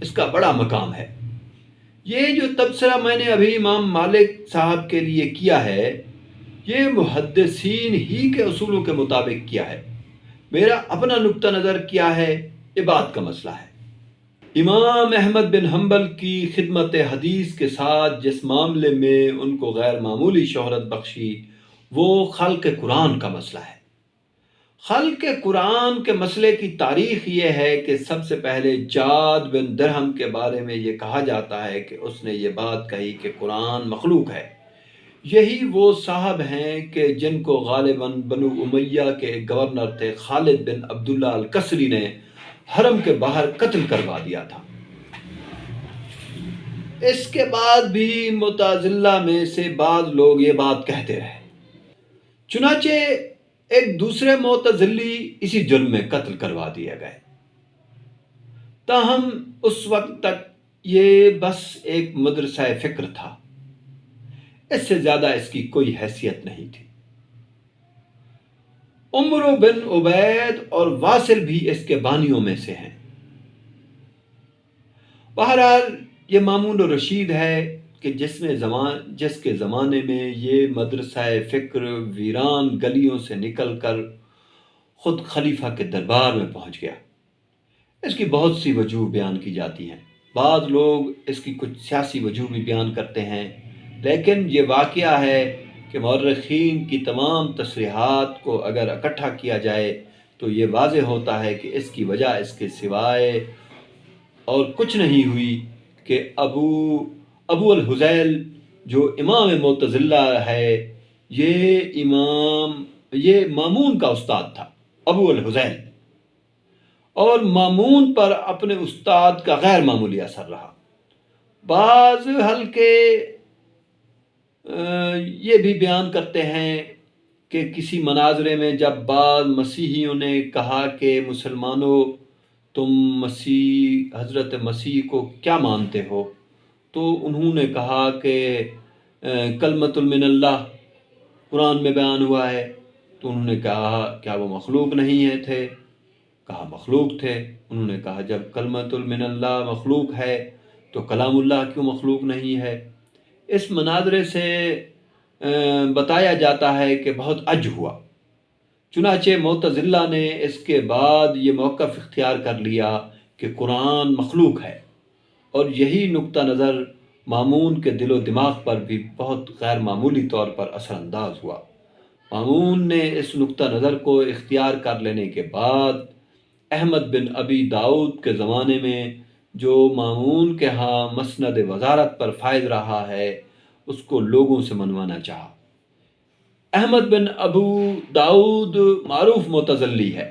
Speaker 1: اس کا بڑا مقام ہے۔ یہ جو تبصرہ میں نے ابھی امام مالک صاحب کے لیے کیا ہے، یہ محدثین ہی کے اصولوں کے مطابق کیا ہے، میرا اپنا نقطہ نظر کیا ہے یہ بات کا مسئلہ ہے۔ امام احمد بن حنبل کی خدمت حدیث کے ساتھ جس معاملے میں ان کو غیر معمولی شہرت بخشی وہ خلق قرآن کا مسئلہ ہے۔ خلق قرآن کے مسئلے کی تاریخ یہ ہے کہ سب سے پہلے جاد بن درہم کے بارے میں یہ کہا جاتا ہے کہ اس نے یہ بات کہی کہ قرآن مخلوق ہے۔ یہی وہ صاحب ہیں کہ جن کو غالباً بنو امیہ کے ایک گورنر تھے خالد بن عبداللہ الکسری نے حرم کے باہر قتل کروا دیا تھا۔ اس کے بعد بھی معتزلہ میں سے بعض لوگ یہ بات کہتے رہے، چنانچہ ایک دوسرے معتزلی اسی جرم میں قتل کروا دیے گئے۔ تاہم اس وقت تک یہ بس ایک مدرسہ فکر تھا، اس سے زیادہ اس کی کوئی حیثیت نہیں تھی۔ عمرو بن عبید اور واصل بھی اس کے بانیوں میں سے ہیں۔ بہرحال یہ مامون الرشید ہے کہ جس کے زمانے میں یہ مدرسہ فکر ویران گلیوں سے نکل کر خود خلیفہ کے دربار میں پہنچ گیا۔ اس کی بہت سی وجوہ بیان کی جاتی ہیں، بعض لوگ اس کی کچھ سیاسی وجوہ بھی بیان کرتے ہیں، لیکن یہ واقعہ ہے کہ مورخین کی تمام تصریحات کو اگر اکٹھا کیا جائے تو یہ واضح ہوتا ہے کہ اس کی وجہ اس کے سوائے اور کچھ نہیں ہوئی کہ ابو الحذیل جو امام معتزلہ ہے، یہ مامون کا استاد تھا ابو الحذیل، اور مامون پر اپنے استاد کا غیر معمولی اثر رہا۔ بعض حلقے یہ بھی بیان کرتے ہیں کہ کسی مناظرے میں جب بعض مسیحیوں نے کہا کہ مسلمانوں تم حضرت مسیح کو کیا مانتے ہو، تو انہوں نے کہا کہ کلمۃ من اللہ قرآن میں بیان ہوا ہے، تو انہوں نے کہا کیا وہ مخلوق نہیں تھے؟ کہا مخلوق تھے۔ انہوں نے کہا جب کلمۃ من اللہ مخلوق ہے تو کلام اللہ کیوں مخلوق نہیں ہے؟ اس مناظرے سے بتایا جاتا ہے کہ بہت عج ہوا، چنانچہ معتزلہ نے اس کے بعد یہ موقف اختیار کر لیا کہ قرآن مخلوق ہے، اور یہی نقطہ نظر مامون کے دل و دماغ پر بھی بہت غیر معمولی طور پر اثر انداز ہوا۔ مامون نے اس نقطہ نظر کو اختیار کر لینے کے بعد احمد بن ابی داؤد کے زمانے میں جو مامون کے ہاں مسند وزارت پر فائز رہا ہے اس کو لوگوں سے منوانا چاہا۔ احمد بن ابو داؤد معروف معتزلی ہے،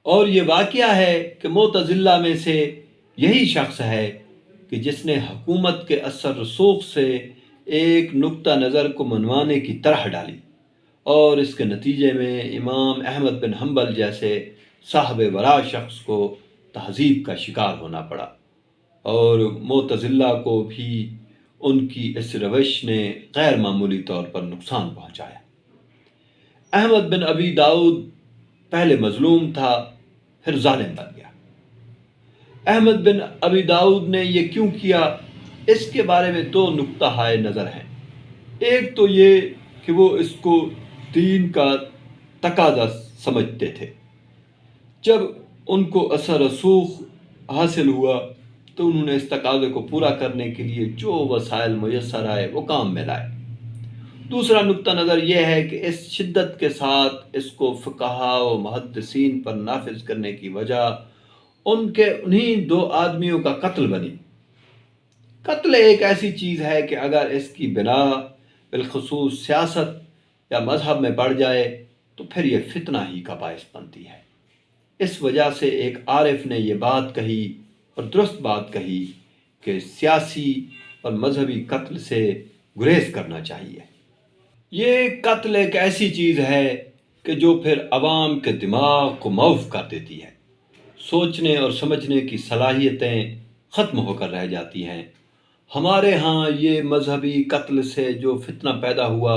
Speaker 1: اور یہ واقعہ ہے کہ معتزلہ میں سے یہی شخص ہے کہ جس نے حکومت کے اثر رسوخ سے ایک نقطہ نظر کو منوانے کی طرح ڈالی، اور اس کے نتیجے میں امام احمد بن حنبل جیسے صاحب ورا شخص کو تہذیب کا شکار ہونا پڑا، اور معتزلہ کو بھی ان کی اس روش نے غیر معمولی طور پر نقصان پہنچایا۔ احمد بن ابی داؤد پہلے مظلوم تھا، پھر ظالم بن گیا۔ احمد بن ابی داؤد نے یہ کیوں کیا، اس کے بارے میں دو نقطہ ہائے نظر ہیں۔ ایک تو یہ کہ وہ اس کو دین کا تقاضا سمجھتے تھے۔ جب ان کو اثر رسوخ حاصل ہوا تو انہوں نے اس تقاضے کو پورا کرنے کے لیے جو وسائل میسر آئے وہ کام میں لائے۔ دوسرا نقطہ نظر یہ ہے کہ اس شدت کے ساتھ اس کو فقہا و محدثین پر نافذ کرنے کی وجہ ان کے انہی دو آدمیوں کا قتل بنی۔ قتل ایک ایسی چیز ہے کہ اگر اس کی بنا بالخصوص سیاست یا مذہب میں بڑھ جائے تو پھر یہ فتنہ ہی کا باعث بنتی ہے۔ اس وجہ سے ایک عارف نے یہ بات کہی، اور درست بات کہی، کہ سیاسی اور مذہبی قتل سے گریز کرنا چاہیے۔ یہ قتل ایک ایسی چیز ہے کہ جو پھر عوام کے دماغ کو معوف کر دیتی ہے، سوچنے اور سمجھنے کی صلاحیتیں ختم ہو کر رہ جاتی ہیں۔ ہمارے ہاں یہ مذہبی قتل سے جو فتنہ پیدا ہوا،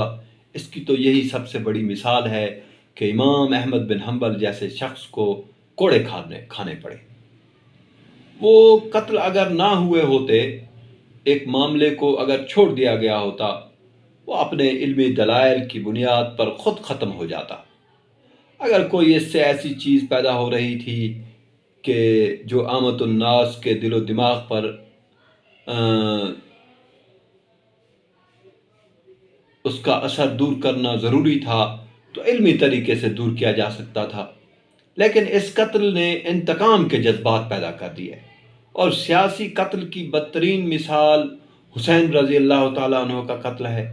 Speaker 1: اس کی تو یہی سب سے بڑی مثال ہے کہ امام احمد بن حنبل جیسے شخص کو کوڑے کھانے پڑے۔ وہ قتل اگر نہ ہوئے ہوتے، ایک معاملے کو اگر چھوڑ دیا گیا ہوتا، وہ اپنے علمی دلائل کی بنیاد پر خود ختم ہو جاتا۔ اگر کوئی اس سے ایسی چیز پیدا ہو رہی تھی کہ جو عامت الناس کے دل و دماغ پر اس کا اثر دور کرنا ضروری تھا تو علمی طریقے سے دور کیا جا سکتا تھا، لیکن اس قتل نے انتقام کے جذبات پیدا کر دیے، اور سیاسی قتل کی بدترین مثال حسین رضی اللہ تعالیٰ عنہ کا قتل ہے۔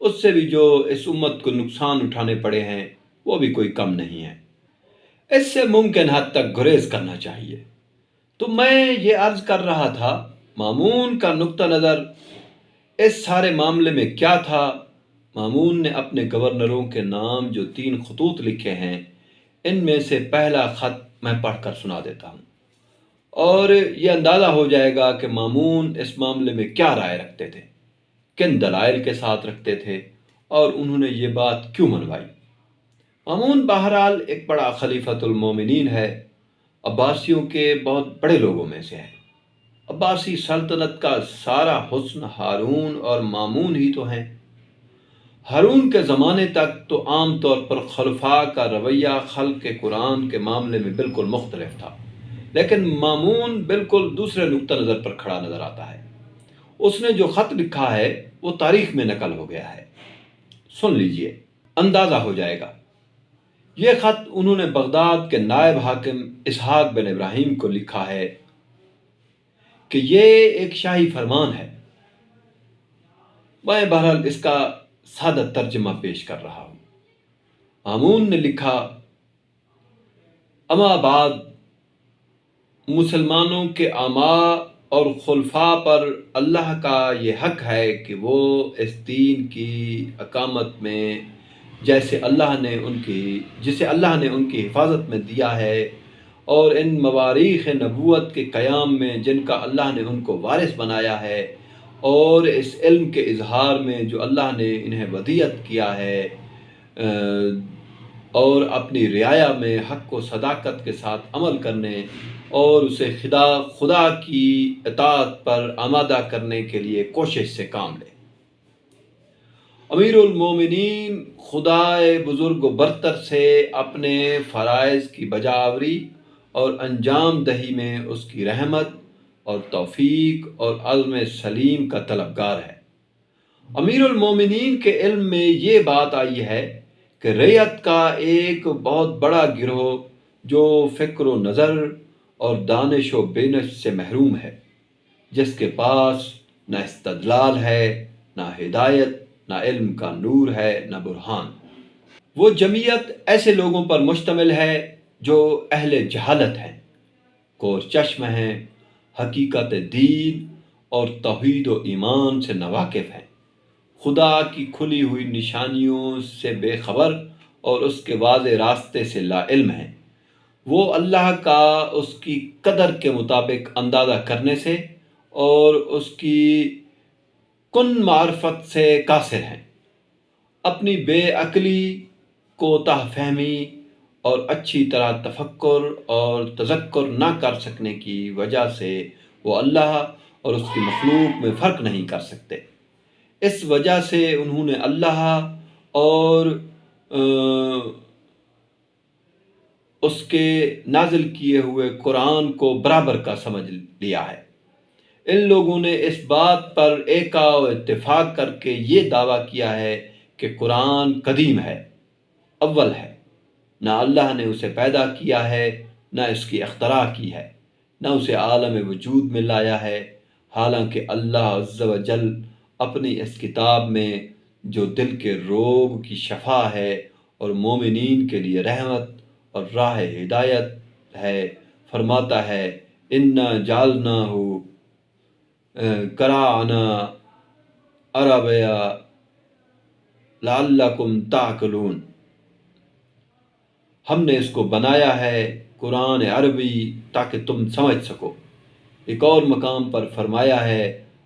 Speaker 1: اس سے بھی جو اس امت کو نقصان اٹھانے پڑے ہیں وہ بھی کوئی کم نہیں ہے۔ اس سے ممکن حد تک گریز کرنا چاہیے۔ تو میں یہ عرض کر رہا تھا، مامون کا نقطہ نظر اس سارے معاملے میں کیا تھا؟ مامون نے اپنے گورنروں کے نام جو 3 خطوط لکھے ہیں، ان میں سے پہلا خط میں پڑھ کر سنا دیتا ہوں، اور یہ اندازہ ہو جائے گا کہ مامون اس معاملے میں کیا رائے رکھتے تھے، کن دلائل کے ساتھ رکھتے تھے، اور انہوں نے یہ بات کیوں منوائی۔ مامون بہرحال ایک بڑا خلیفۃ المومنین ہے، عباسیوں کے بہت بڑے لوگوں میں سے ہے۔ عباسی سلطنت کا سارا حسن ہارون اور مامون ہی تو ہیں۔ ہارون کے زمانے تک تو عام طور پر خلفاء کا رویہ خلق قرآن کے معاملے میں بالکل مختلف تھا، لیکن مامون بالکل دوسرے نقطہ نظر پر کھڑا نظر آتا ہے۔ اس نے جو خط لکھا ہے وہ تاریخ میں نقل ہو گیا ہے، سن لیجئے، اندازہ ہو جائے گا۔ یہ خط انہوں نے بغداد کے نائب حاکم اسحاق بن ابراہیم کو لکھا ہے کہ یہ ایک شاہی فرمان ہے۔ میں بہرحال اس کا سادہ ترجمہ پیش کر رہا ہوں۔ مامون نے لکھا، اما بعد، مسلمانوں کے آماء اور خلفاء پر اللہ کا یہ حق ہے کہ وہ اس دین کی اقامت میں جسے اللہ نے ان کی حفاظت میں دیا ہے، اور ان مواریخ نبوت کے قیام میں جن کا اللہ نے ان کو وارث بنایا ہے، اور اس علم کے اظہار میں جو اللہ نے انہیں ودیعت کیا ہے، اور اپنی رعایا میں حق و صداقت کے ساتھ عمل کرنے اور اسے خدا کی اطاعت پر آمادہ کرنے کے لیے کوشش سے کام لے۔ امیر المومنین خدائے بزرگ و برتر سے اپنے فرائض کی بجاوری اور انجام دہی میں اس کی رحمت اور توفیق اور عزم سلیم کا طلبگار ہے۔ امیر المومنین کے علم میں یہ بات آئی ہے کہ رعیت کا ایک بہت بڑا گروہ جو فکر و نظر اور دانش و بینش سے محروم ہے، جس کے پاس نہ استدلال ہے، نہ ہدایت، نہ علم کا نور ہے، نہ برہان۔ وہ جمعیت ایسے لوگوں پر مشتمل ہے جو اہل جہالت ہیں، کور چشم ہیں، حقیقت دین اور توحید و ایمان سے ناواقف ہیں، خدا کی کھلی ہوئی نشانیوں سے بے خبر اور اس کے واضح راستے سے لا علم ہیں۔ وہ اللہ کا اس کی قدر کے مطابق اندازہ کرنے سے اور اس کی کن معرفت سے قاصر ہیں۔ اپنی بے عقلی، کوتاہ فہمی اور اچھی طرح تفکر اور تذکر نہ کر سکنے کی وجہ سے وہ اللہ اور اس کی مخلوق میں فرق نہیں کر سکتے۔ اس وجہ سے انہوں نے اللہ اور اس کے نازل کیے ہوئے قرآن کو برابر کا سمجھ لیا ہے۔ ان لوگوں نے اس بات پر ایکا و اتفاق کر کے یہ دعویٰ کیا ہے کہ قرآن قدیم ہے، اول ہے، نہ اللہ نے اسے پیدا کیا ہے، نہ اس کی اختراع کی ہے، نہ اسے عالم وجود میں لایا ہے، حالانکہ اللہ عز و جل اپنی اس کتاب میں جو دل کے روگ کی شفا ہے اور مومنین کے لیے رحمت اور راہ ہدایت ہے، فرماتا ہے انا جعلناہ قرآنا عربیا لعلکم تعقلون، ہم نے اس کو بنایا ہے قرآن عربی تاکہ تم سمجھ سکو۔ ایک اور مقام پر فرمایا ہے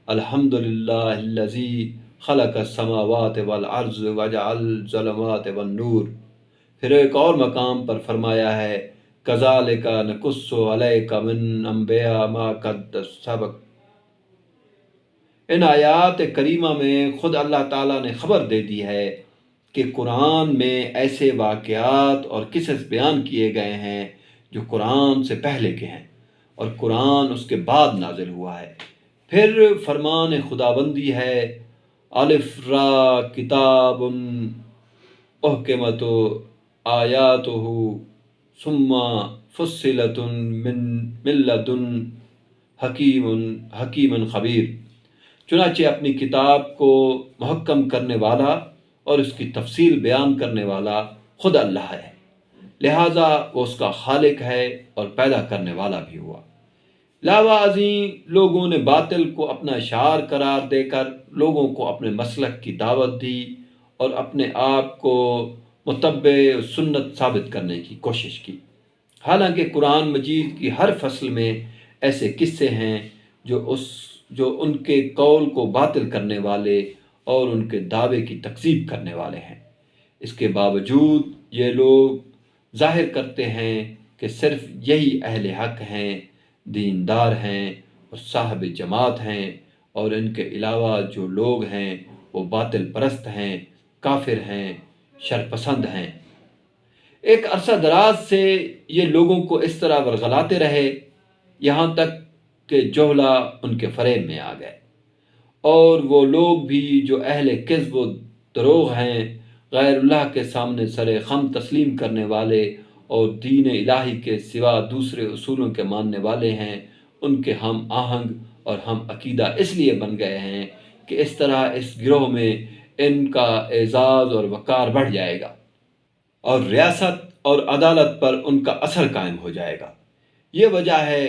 Speaker 1: الحمدللہ الذی خلق السماوات والارض وجعل الظلمات والنور۔ پھر ایک اور مقام پر فرمایا ہے کذالک نقص علیک من انبیاء ما قد سبق۔ ان آیات کریمہ میں خود اللہ تعالیٰ نے خبر دے دی ہے کہ قرآن میں ایسے واقعات اور قصص بیان کیے گئے ہیں جو قرآن سے پہلے کے ہیں اور قرآن اس کے بعد نازل ہوا ہے۔ پھر فرمان خداوندی ہے الف را کتاب احکمت آیاتہ ثم فصلت من لدن حکیم خبیر۔ چنانچہ اپنی کتاب کو محکم کرنے والا اور اس کی تفصیل بیان کرنے والا خود اللہ ہے، لہٰذا وہ اس کا خالق ہے اور پیدا کرنے والا بھی ہوا۔ علاوہ ازیں لوگوں نے باطل کو اپنا شعار قرار دے کر لوگوں کو اپنے مسلک کی دعوت دی اور اپنے آپ کو متبع سنت ثابت کرنے کی کوشش کی، حالانکہ قرآن مجید کی ہر فصل میں ایسے قصے ہیں جو ان کے قول کو باطل کرنے والے اور ان کے دعوے کی تکذیب کرنے والے ہیں۔ اس کے باوجود یہ لوگ ظاہر کرتے ہیں کہ صرف یہی اہل حق ہیں، دیندار ہیں اور صاحب جماعت ہیں، اور ان کے علاوہ جو لوگ ہیں وہ باطل پرست ہیں، کافر ہیں، شرپسند ہیں۔ ایک عرصہ دراز سے یہ لوگوں کو اس طرح ورغلاتے رہے یہاں تک کہ جوہلا ان کے فریب میں آ گئے، اور وہ لوگ بھی جو اہل کذب و دروغ ہیں، غیر اللہ کے سامنے سر خم تسلیم کرنے والے اور دین الہی کے سوا دوسرے اصولوں کے ماننے والے ہیں، ان کے ہم آہنگ اور ہم عقیدہ اس لیے بن گئے ہیں کہ اس طرح اس گروہ میں ان کا اعزاز اور وقار بڑھ جائے گا اور ریاست اور عدالت پر ان کا اثر قائم ہو جائے گا۔ یہ وجہ ہے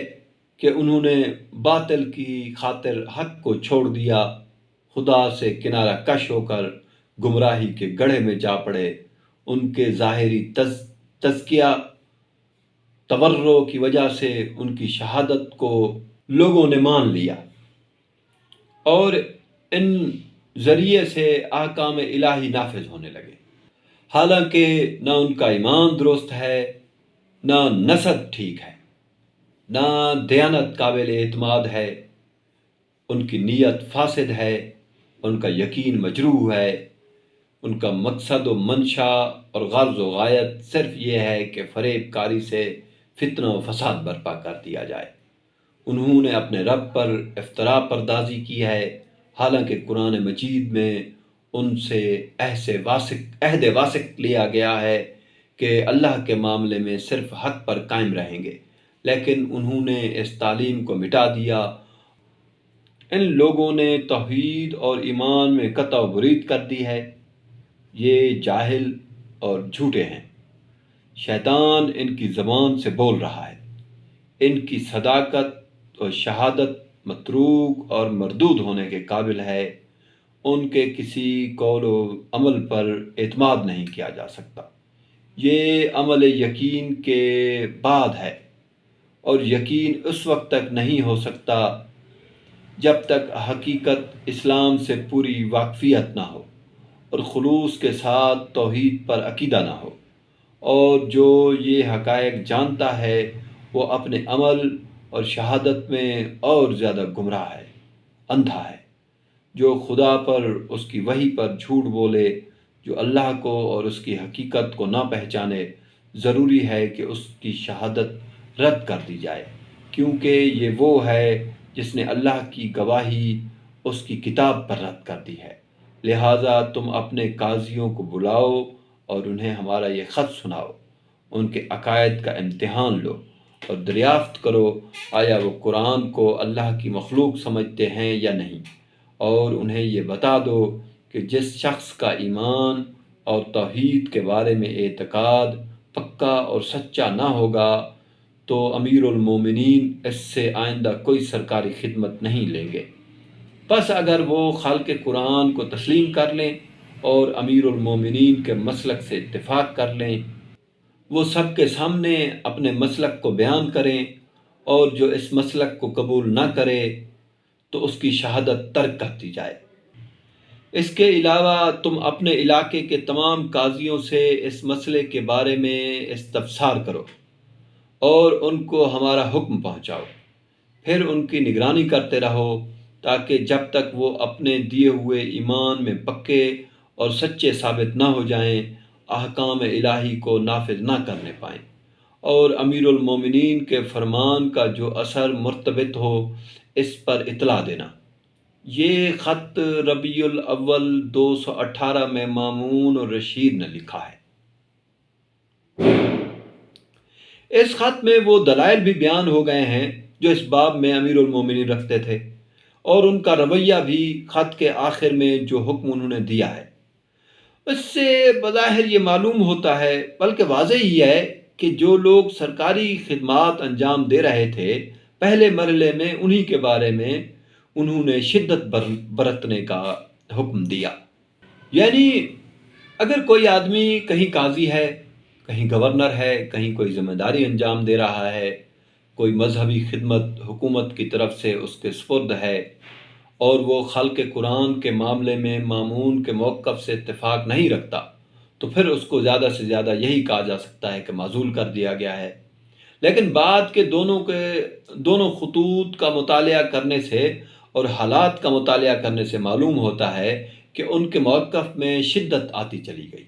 Speaker 1: کہ انہوں نے باطل کی خاطر حق کو چھوڑ دیا، خدا سے کنارہ کش ہو کر گمراہی کے گڑھے میں جا پڑے۔ ان کے ظاہری تزکیہ تورع کی وجہ سے ان کی شہادت کو لوگوں نے مان لیا اور ان ذریعے سے احکام الہی نافذ ہونے لگے، حالانکہ نہ ان کا ایمان درست ہے، نہ نسب ٹھیک ہے، نہ دیانت قابل اعتماد ہے، ان کی نیت فاسد ہے، ان کا یقین مجروح ہے، ان کا مقصد و منشا اور غرض و غایت صرف یہ ہے کہ فریب کاری سے فتنہ و فساد برپا کر دیا جائے۔ انہوں نے اپنے رب پر افتراء پردازی کی ہے، حالانکہ قرآن مجید میں ان سے عہد واسق لیا گیا ہے کہ اللہ کے معاملے میں صرف حق پر قائم رہیں گے، لیکن انہوں نے اس تعلیم کو مٹا دیا۔ ان لوگوں نے توحید اور ایمان میں قطع و برید کر دی ہے۔ یہ جاہل اور جھوٹے ہیں۔ شیطان ان کی زبان سے بول رہا ہے۔ ان کی صداقت اور شہادت متروک اور مردود ہونے کے قابل ہے۔ ان کے کسی قول و عمل پر اعتماد نہیں کیا جا سکتا۔ یہ عمل یقین کے بعد ہے، اور یقین اس وقت تک نہیں ہو سکتا جب تک حقیقت اسلام سے پوری واقفیت نہ ہو اور خلوص کے ساتھ توحید پر عقیدہ نہ ہو۔ اور جو یہ حقائق جانتا ہے وہ اپنے عمل اور شہادت میں اور زیادہ گمراہ ہے، اندھا ہے۔ جو خدا پر، اس کی وحی پر جھوٹ بولے، جو اللہ کو اور اس کی حقیقت کو نہ پہچانے، ضروری ہے کہ اس کی شہادت رد کر دی جائے، کیونکہ یہ وہ ہے جس نے اللہ کی گواہی اس کی کتاب پر رد کر دی ہے۔ لہٰذا تم اپنے قاضیوں کو بلاؤ اور انہیں ہمارا یہ خط سناؤ۔ ان کے عقائد کا امتحان لو اور دریافت کرو آیا وہ قرآن کو اللہ کی مخلوق سمجھتے ہیں یا نہیں، اور انہیں یہ بتا دو کہ جس شخص کا ایمان اور توحید کے بارے میں اعتقاد پکا اور سچا نہ ہوگا تو امیر المومنین اس سے آئندہ کوئی سرکاری خدمت نہیں لیں گے۔ پس اگر وہ خالق قرآن کو تسلیم کر لیں اور امیر المومنین کے مسلک سے اتفاق کر لیں، وہ سب کے سامنے اپنے مسلک کو بیان کریں، اور جو اس مسلک کو قبول نہ کرے تو اس کی شہادت ترک کر دی جائے۔ اس کے علاوہ تم اپنے علاقے کے تمام قاضیوں سے اس مسئلے کے بارے میں استفسار کرو اور ان کو ہمارا حکم پہنچاؤ، پھر ان کی نگرانی کرتے رہو تاکہ جب تک وہ اپنے دیے ہوئے ایمان میں پکے اور سچے ثابت نہ ہو جائیں احکام الہی کو نافذ نہ کرنے پائیں، اور امیر المومنین کے فرمان کا جو اثر مرتبط ہو اس پر اطلاع دینا۔ یہ خط ربیع الاول 218 میں مامون اور رشید نے لکھا ہے۔ اس خط میں وہ دلائل بھی بیان ہو گئے ہیں جو اس باب میں امیر المومنین رکھتے تھے، اور ان کا رویہ بھی خط کے آخر میں جو حکم انہوں نے دیا ہے اس سے بظاہر یہ معلوم ہوتا ہے، بلکہ واضح ہی ہے کہ جو لوگ سرکاری خدمات انجام دے رہے تھے پہلے مرحلے میں انہی کے بارے میں انہوں نے شدت برتنے کا حکم دیا۔ یعنی اگر کوئی آدمی کہیں قاضی ہے، کہیں گورنر ہے، کہیں کوئی ذمہ داری انجام دے رہا ہے، کوئی مذہبی خدمت حکومت کی طرف سے اس کے سپرد ہے، اور وہ خلق قرآن کے معاملے میں مامون کے موقف سے اتفاق نہیں رکھتا، تو پھر اس کو زیادہ سے زیادہ یہی کہا جا سکتا ہے کہ معزول کر دیا گیا ہے۔ لیکن بعد کے دونوں خطوط کا مطالعہ کرنے سے اور حالات کا مطالعہ کرنے سے معلوم ہوتا ہے کہ ان کے موقف میں شدت آتی چلی گئی،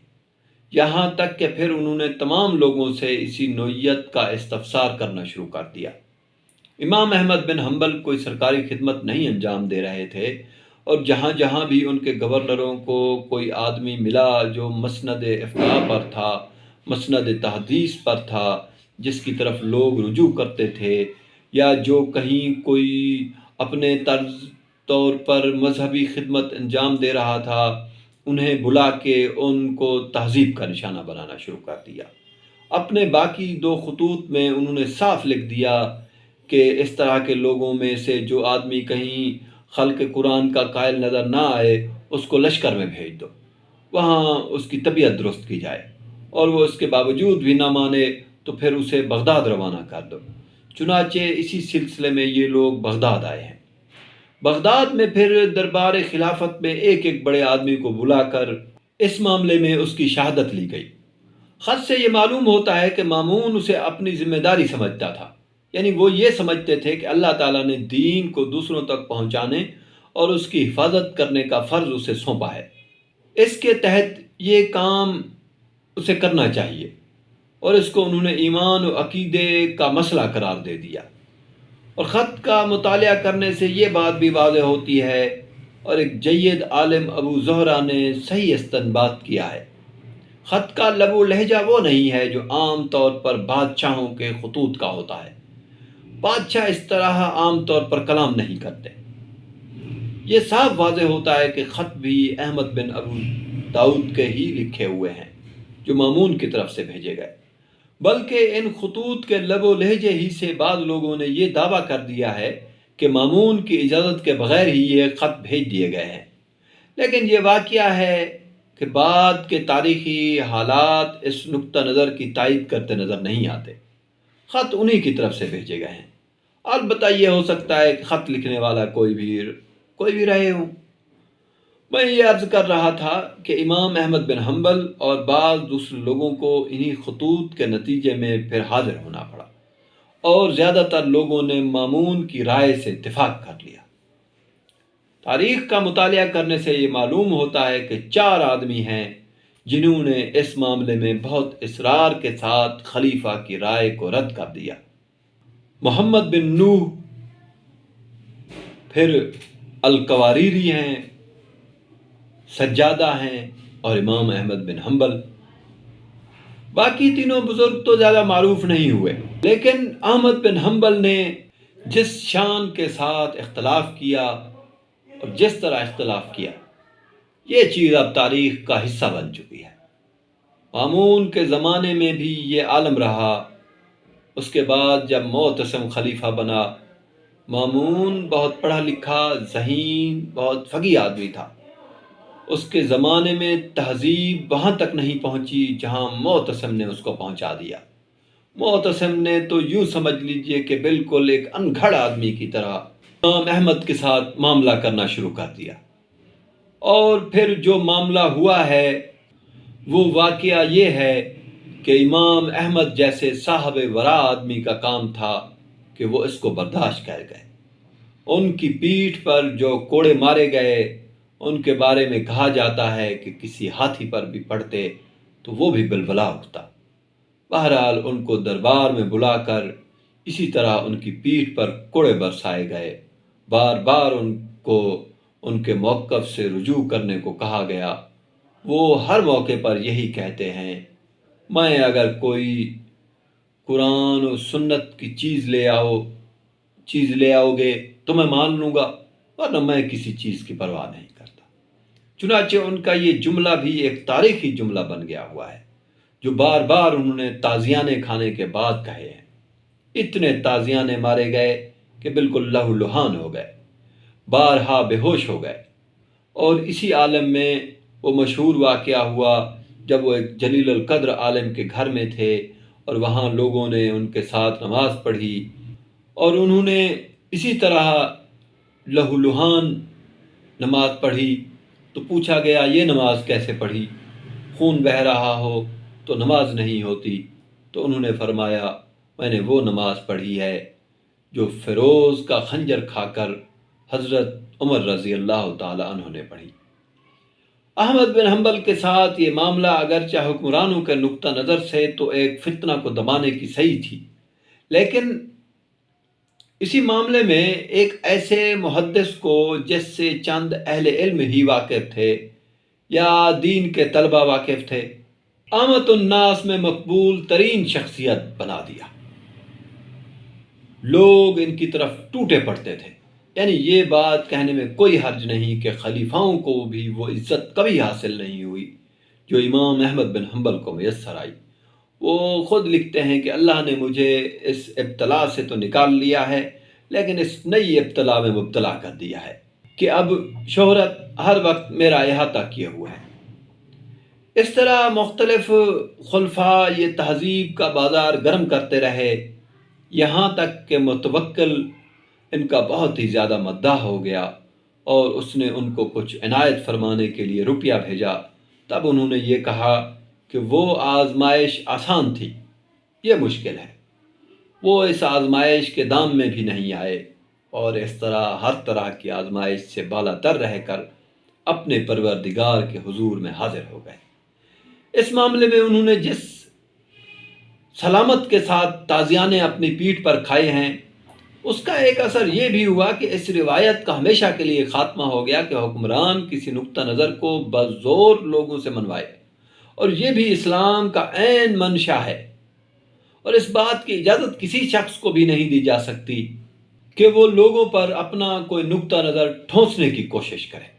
Speaker 1: یہاں تک کہ پھر انہوں نے تمام لوگوں سے اسی نوعیت کا استفسار کرنا شروع کر دیا۔ امام احمد بن حنبل کوئی سرکاری خدمت نہیں انجام دے رہے تھے، اور جہاں جہاں بھی ان کے گورنروں کو کوئی آدمی ملا جو مسند افقاء پر تھا، مسند تحدیث پر تھا، جس کی طرف لوگ رجوع کرتے تھے، یا جو کہیں کوئی اپنے طور پر مذہبی خدمت انجام دے رہا تھا، انہیں بلا کے ان کو تہذیب کا نشانہ بنانا شروع کر دیا۔ اپنے باقی 2 خطوط میں انہوں نے صاف لکھ دیا کہ اس طرح کے لوگوں میں سے جو آدمی کہیں خلق قرآن کا قائل نظر نہ آئے اس کو لشکر میں بھیج دو، وہاں اس کی طبیعت درست کی جائے، اور وہ اس کے باوجود بھی نہ مانے تو پھر اسے بغداد روانہ کر دو۔ چنانچہ اسی سلسلے میں یہ لوگ بغداد آئے ہیں۔ بغداد میں پھر دربار خلافت میں ایک ایک بڑے آدمی کو بلا کر اس معاملے میں اس کی شہادت لی گئی۔ خط سے یہ معلوم ہوتا ہے کہ مامون اسے اپنی ذمہ داری سمجھتا تھا، یعنی وہ یہ سمجھتے تھے کہ اللہ تعالیٰ نے دین کو دوسروں تک پہنچانے اور اس کی حفاظت کرنے کا فرض اسے سونپا ہے، اس کے تحت یہ کام اسے کرنا چاہیے، اور اس کو انہوں نے ایمان و عقیدے کا مسئلہ قرار دے دیا۔ اور خط کا مطالعہ کرنے سے یہ بات بھی واضح ہوتی ہے، اور ایک جید عالم ابو زہرہ نے صحیح استنباط کیا ہے۔ خط کا لب و لہجہ وہ نہیں ہے جو عام طور پر بادشاہوں کے خطوط کا ہوتا ہے۔ بادشاہ اس طرح عام طور پر کلام نہیں کرتے۔ یہ صاف واضح ہوتا ہے کہ خط بھی احمد بن ابو داؤد کے ہی لکھے ہوئے ہیں جو مامون کی طرف سے بھیجے گئے، بلکہ ان خطوط کے لب و لہجے ہی سے بعض لوگوں نے یہ دعویٰ کر دیا ہے کہ مامون کی اجازت کے بغیر ہی یہ خط بھیج دیے گئے ہیں، لیکن یہ واقعہ ہے کہ بعد کے تاریخی حالات اس نقطہ نظر کی تائید کرتے نظر نہیں آتے۔ خط انہی کی طرف سے بھیجے گئے ہیں۔ البتہ یہ ہو سکتا ہے کہ خط لکھنے والا کوئی بھی رہے ہوں۔ میں یہ عرض کر رہا تھا کہ امام احمد بن حنبل اور بعض دوسرے لوگوں کو انہی خطوط کے نتیجے میں پھر حاضر ہونا پڑا، اور زیادہ تر لوگوں نے مامون کی رائے سے اتفاق کر لیا۔ تاریخ کا مطالعہ کرنے سے یہ معلوم ہوتا ہے کہ 4 آدمی ہیں جنہوں نے اس معاملے میں بہت اصرار کے ساتھ خلیفہ کی رائے کو رد کر دیا۔ محمد بن نوح، پھر القواریری ہیں، سجادہ ہیں اور امام احمد بن حنبل۔ باقی تینوں بزرگ تو زیادہ معروف نہیں ہوئے، لیکن احمد بن حنبل نے جس شان کے ساتھ اختلاف کیا اور جس طرح اختلاف کیا، یہ چیز اب تاریخ کا حصہ بن چکی ہے۔ مامون کے زمانے میں بھی یہ عالم رہا۔ اس کے بعد جب معتصم خلیفہ بنا، مامون بہت پڑھا لکھا، ذہین، بہت فقیہ آدمی تھا۔ اس کے زمانے میں تہذیب وہاں تک نہیں پہنچی جہاں معتصم نے اس کو پہنچا دیا۔ معتصم نے تو یوں سمجھ لیجئے کہ بالکل ایک انگھڑ آدمی کی طرح امام احمد کے ساتھ معاملہ کرنا شروع کر دیا، اور پھر جو معاملہ ہوا ہے وہ واقعہ یہ ہے کہ امام احمد جیسے صاحب ورع آدمی کا کام تھا کہ وہ اس کو برداشت کر گئے۔ ان کی پیٹھ پر جو کوڑے مارے گئے، ان کے بارے میں کہا جاتا ہے کہ کسی ہاتھی پر بھی پڑتے تو وہ بھی بلبلا اٹھتا۔ بہرحال ان کو دربار میں بلا کر اسی طرح ان کی پیٹھ پر کوڑے برسائے گئے۔ بار بار ان کو ان کے موقف سے رجوع کرنے کو کہا گیا۔ وہ ہر موقع پر یہی کہتے ہیں، میں اگر کوئی قرآن و سنت کی چیز لے آؤ گے تو میں مان لوں گا، ورنہ میں کسی چیز کی پرواہ نہیں کرتا۔ چنانچہ ان کا یہ جملہ بھی ایک تاریخی جملہ بن گیا ہوا ہے جو بار بار انہوں نے تازیانے کھانے کے بعد کہے ہیں۔ اتنے تازیانے مارے گئے کہ بالکل لہو لہان ہو گئے، بارہا بے ہوش ہو گئے۔ اور اسی عالم میں وہ مشہور واقعہ ہوا جب وہ ایک جلیل القدر عالم کے گھر میں تھے، اور وہاں لوگوں نے ان کے ساتھ نماز پڑھی، اور انہوں نے اسی طرح لہو لہان نماز پڑھی۔ تو پوچھا گیا یہ نماز کیسے پڑھی؟ خون بہہ رہا ہو تو نماز نہیں ہوتی۔ تو انہوں نے فرمایا، میں نے وہ نماز پڑھی ہے جو فیروز کا خنجر کھا کر حضرت عمر رضی اللہ تعالی عنہ نے پڑھی۔ احمد بن حنبل کے ساتھ یہ معاملہ اگرچہ حکمرانوں کے نقطہ نظر سے تو ایک فتنہ کو دبانے کی صحیح تھی، لیکن اسی معاملے میں ایک ایسے محدث کو جس سے چند اہل علم ہی واقف تھے یا دین کے طلبہ واقف تھے، عامت الناس میں مقبول ترین شخصیت بنا دیا۔ لوگ ان کی طرف ٹوٹے پڑتے تھے۔ یعنی یہ بات کہنے میں کوئی حرج نہیں کہ خلیفاؤں کو بھی وہ عزت کبھی حاصل نہیں ہوئی جو امام احمد بن حنبل کو میسر آئی۔ وہ خود لکھتے ہیں کہ اللہ نے مجھے اس ابتلا سے تو نکال لیا ہے، لیکن اس نئی ابتلا میں مبتلا کر دیا ہے کہ اب شہرت ہر وقت میرا احاطہ کیے ہوئے ہے۔ اس طرح مختلف خلفاء یہ تہذیب کا بازار گرم کرتے رہے، یہاں تک کہ متوکل ان کا بہت ہی زیادہ مداح ہو گیا، اور اس نے ان کو کچھ عنایت فرمانے کے لیے روپیہ بھیجا۔ تب انہوں نے یہ کہا کہ وہ آزمائش آسان تھی، یہ مشکل ہے۔ وہ اس آزمائش کے دام میں بھی نہیں آئے، اور اس طرح ہر طرح کی آزمائش سے بالا تر رہ کر اپنے پروردگار کے حضور میں حاضر ہو گئے۔ اس معاملے میں انہوں نے جس سلامت کے ساتھ تازیانے اپنی پیٹھ پر کھائے ہیں، اس کا ایک اثر یہ بھی ہوا کہ اس روایت کا ہمیشہ کے لیے خاتمہ ہو گیا کہ حکمران کسی نقطہ نظر کو بزور لوگوں سے منوائے اور یہ بھی اسلام کا عین منشا ہے، اور اس بات کی اجازت کسی شخص کو بھی نہیں دی جا سکتی کہ وہ لوگوں پر اپنا کوئی نقطہ نظر ٹھونسنے کی کوشش کرے۔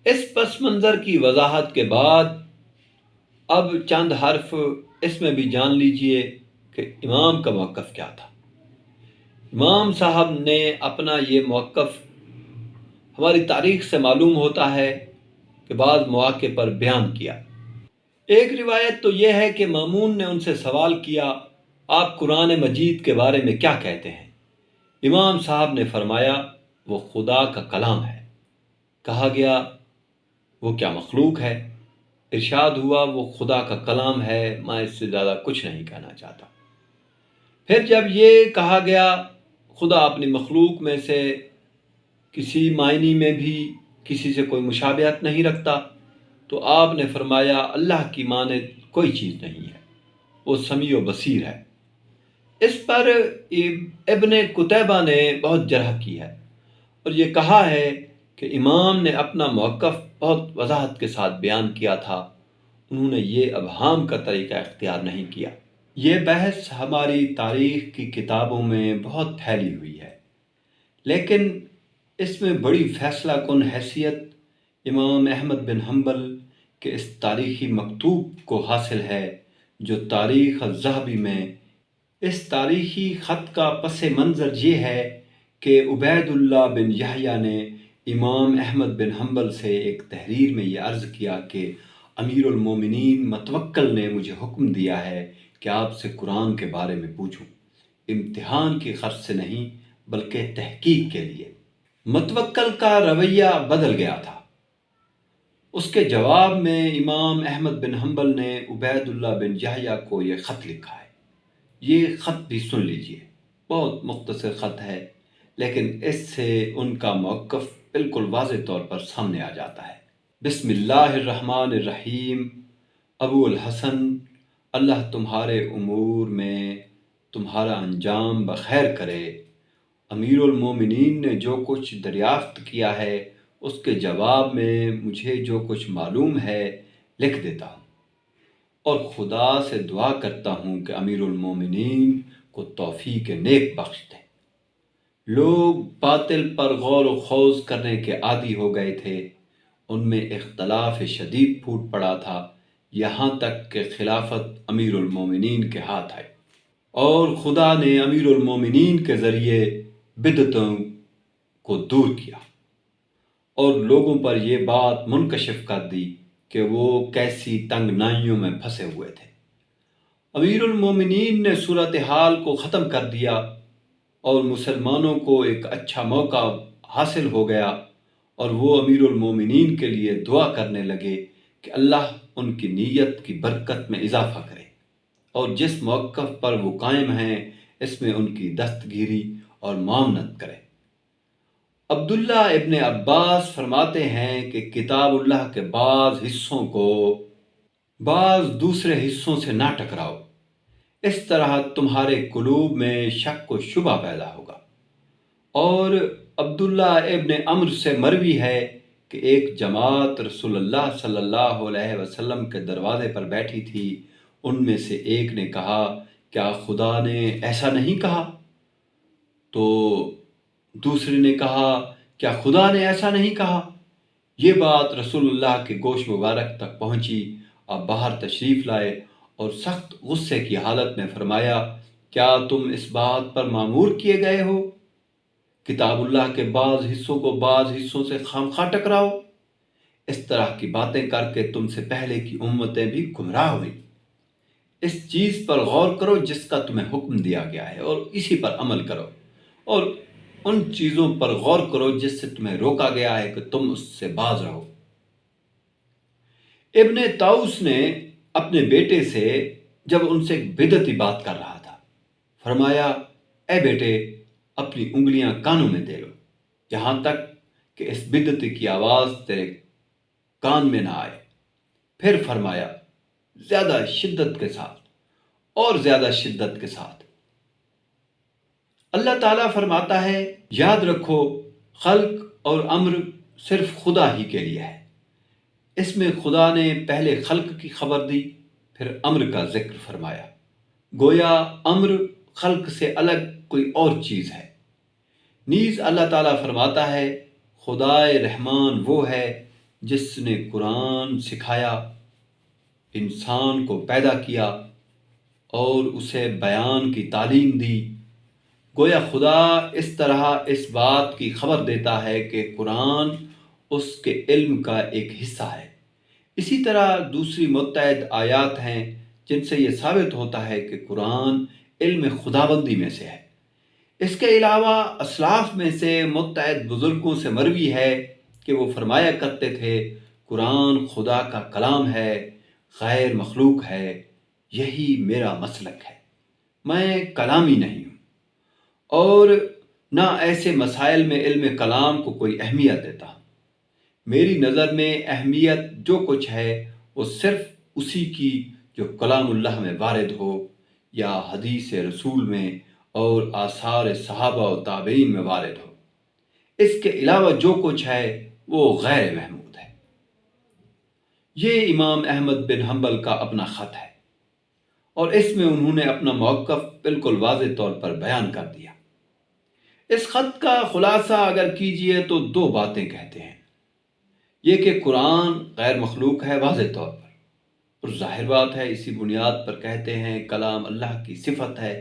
Speaker 1: اس پس منظر کی وضاحت کے بعد اب چند حرف اس میں بھی جان لیجئے کہ امام کا موقف کیا تھا۔ امام صاحب نے اپنا یہ موقف ہماری تاریخ سے معلوم ہوتا ہے کہ بعض مواقع پر بیان کیا۔ ایک روایت تو یہ ہے کہ مامون نے ان سے سوال کیا، آپ قرآن مجید کے بارے میں کیا کہتے ہیں؟ امام صاحب نے فرمایا، وہ خدا کا کلام ہے۔ کہا گیا، وہ کیا مخلوق ہے؟ ارشاد ہوا، وہ خدا کا کلام ہے، میں اس سے زیادہ کچھ نہیں کہنا چاہتا۔ پھر جب یہ کہا گیا خدا اپنی مخلوق میں سے کسی معنی میں بھی کسی سے کوئی مشابہت نہیں رکھتا، تو آپ نے فرمایا، اللہ کی مانند کوئی چیز نہیں ہے، وہ سمیع و بصیر ہے۔ اس پر ابن قتیبہ نے بہت جرح کی ہے اور یہ کہا ہے کہ امام نے اپنا موقف بہت وضاحت کے ساتھ بیان کیا تھا، انہوں نے یہ ابہام کا طریقہ اختیار نہیں کیا۔ یہ بحث ہماری تاریخ کی کتابوں میں بہت پھیلی ہوئی ہے، لیکن اس میں بڑی فیصلہ کن حیثیت امام احمد بن حنبل کے اس تاریخی مکتوب کو حاصل ہے جو تاریخ الذہبی میں۔ اس تاریخی خط کا پس منظر یہ ہے کہ عبید اللہ بن یحییٰ نے امام احمد بن حنبل سے ایک تحریر میں یہ عرض کیا کہ امیر المومنین متوکل نے مجھے حکم دیا ہے کہ آپ سے قرآن کے بارے میں پوچھوں، امتحان کی غرض سے نہیں بلکہ تحقیق کے لیے۔ متوکل کا رویہ بدل گیا تھا۔ اس کے جواب میں امام احمد بن حنبل نے عبید اللہ بن یحییٰ کو یہ خط لکھا ہے۔ یہ خط بھی سن لیجئے، بہت مختصر خط ہے، لیکن اس سے ان کا موقف بالکل واضح طور پر سامنے آ جاتا ہے۔ بسم اللہ الرحمن الرحیم۔ ابو الحسن، اللہ تمہارے امور میں تمہارا انجام بخیر کرے۔ امیر المومنین نے جو کچھ دریافت کیا ہے اس کے جواب میں مجھے جو کچھ معلوم ہے لکھ دیتا ہوں، اور خدا سے دعا کرتا ہوں کہ امیر المومنین کو توفیق نیک بخش دے۔ لوگ باطل پر غور و خوض کرنے کے عادی ہو گئے تھے، ان میں اختلاف شدید پھوٹ پڑا تھا، یہاں تک کہ خلافت امیر المومنین کے ہاتھ آئی، اور خدا نے امیر المومنین کے ذریعے بدعتوں کو دور کیا اور لوگوں پر یہ بات منکشف کر دی کہ وہ کیسی تنگنائیوں میں پھنسے ہوئے تھے۔ امیر المومنین نے صورتحال کو ختم کر دیا اور مسلمانوں کو ایک اچھا موقع حاصل ہو گیا، اور وہ امیر المومنین کے لیے دعا کرنے لگے کہ اللہ ان کی نیت کی برکت میں اضافہ کرے، اور جس موقف پر وہ قائم ہیں اس میں ان کی دستگیری اور معاونت کرے۔ عبداللہ ابن عباس فرماتے ہیں کہ کتاب اللہ کے بعض حصوں کو بعض دوسرے حصوں سے نہ ٹکراؤ، اس طرح تمہارے قلوب میں شک و شبہ پیدا ہوگا۔ اور عبداللہ ابن عمرو سے مروی ہے کہ ایک جماعت رسول اللہ صلی اللہ علیہ وسلم کے دروازے پر بیٹھی تھی، ان میں سے ایک نے کہا، کیا خدا نے ایسا نہیں کہا؟ تو دوسرے نے کہا، کیا خدا نے ایسا نہیں کہا؟ یہ بات رسول اللہ کے گوش مبارک تک پہنچی، آپ باہر تشریف لائے اور سخت غصے کی حالت میں فرمایا، کیا تم اس بات پر مامور کیے گئے ہو کتاب اللہ کے بعض حصوں کو بعض حصوں سے خامخواہ ٹکراؤ؟ اس طرح کی باتیں کر کے تم سے پہلے کی امتیں بھی گمراہ ہوئیں۔ اس چیز پر غور کرو جس کا تمہیں حکم دیا گیا ہے اور اسی پر عمل کرو، اور ان چیزوں پر غور کرو جس سے تمہیں روکا گیا ہے کہ تم اس سے باز رہو۔ ابن طاؤس نے اپنے بیٹے سے جب ان سے ایک بدعتی بات کر رہا تھا فرمایا، اے بیٹے، اپنی انگلیاں کانوں میں دے لو یہاں تک کہ اس بدعتی کی آواز تیرے کان میں نہ آئے۔ پھر فرمایا زیادہ شدت کے ساتھ اور زیادہ شدت کے ساتھ۔ اللہ تعالیٰ فرماتا ہے، یاد رکھو خلق اور امر صرف خدا ہی کے لیے ہے، اس میں خدا نے پہلے خلق کی خبر دی، پھر امر کا ذکر فرمایا، گویا امر خلق سے الگ کوئی اور چیز ہے۔ نیز اللہ تعالیٰ فرماتا ہے، خدائے رحمان وہ ہے جس نے قرآن سکھایا، انسان کو پیدا کیا اور اسے بیان کی تعلیم دی۔ گویا خدا اس طرح اس بات کی خبر دیتا ہے کہ قرآن اس کے علم کا ایک حصہ ہے۔ اسی طرح دوسری متعدد آیات ہیں جن سے یہ ثابت ہوتا ہے کہ قرآن علم خداوندی میں سے ہے۔ اس کے علاوہ اسلاف میں سے متعدد بزرگوں سے مروی ہے کہ وہ فرمایا کرتے تھے، قرآن خدا کا کلام ہے، غیر مخلوق ہے، یہی میرا مسلک ہے، میں کلامی نہیں ہوں، اور نہ ایسے مسائل میں علم کلام کو کوئی اہمیت دیتا ہوں۔ میری نظر میں اہمیت جو کچھ ہے وہ صرف اسی کی جو کلام اللہ میں وارد ہو یا حدیث رسول میں اور آثار صحابہ و تابعین میں وارد ہو۔ اس کے علاوہ جو کچھ ہے وہ غیر محمود ہے۔ یہ امام احمد بن حنبل کا اپنا خط ہے، اور اس میں انہوں نے اپنا موقف بالکل واضح طور پر بیان کر دیا۔ اس خط کا خلاصہ اگر کیجئے تو دو باتیں کہتے ہیں، یہ کہ قرآن غیر مخلوق ہے واضح طور پر، اور ظاہر بات ہے اسی بنیاد پر کہتے ہیں کلام اللہ کی صفت ہے،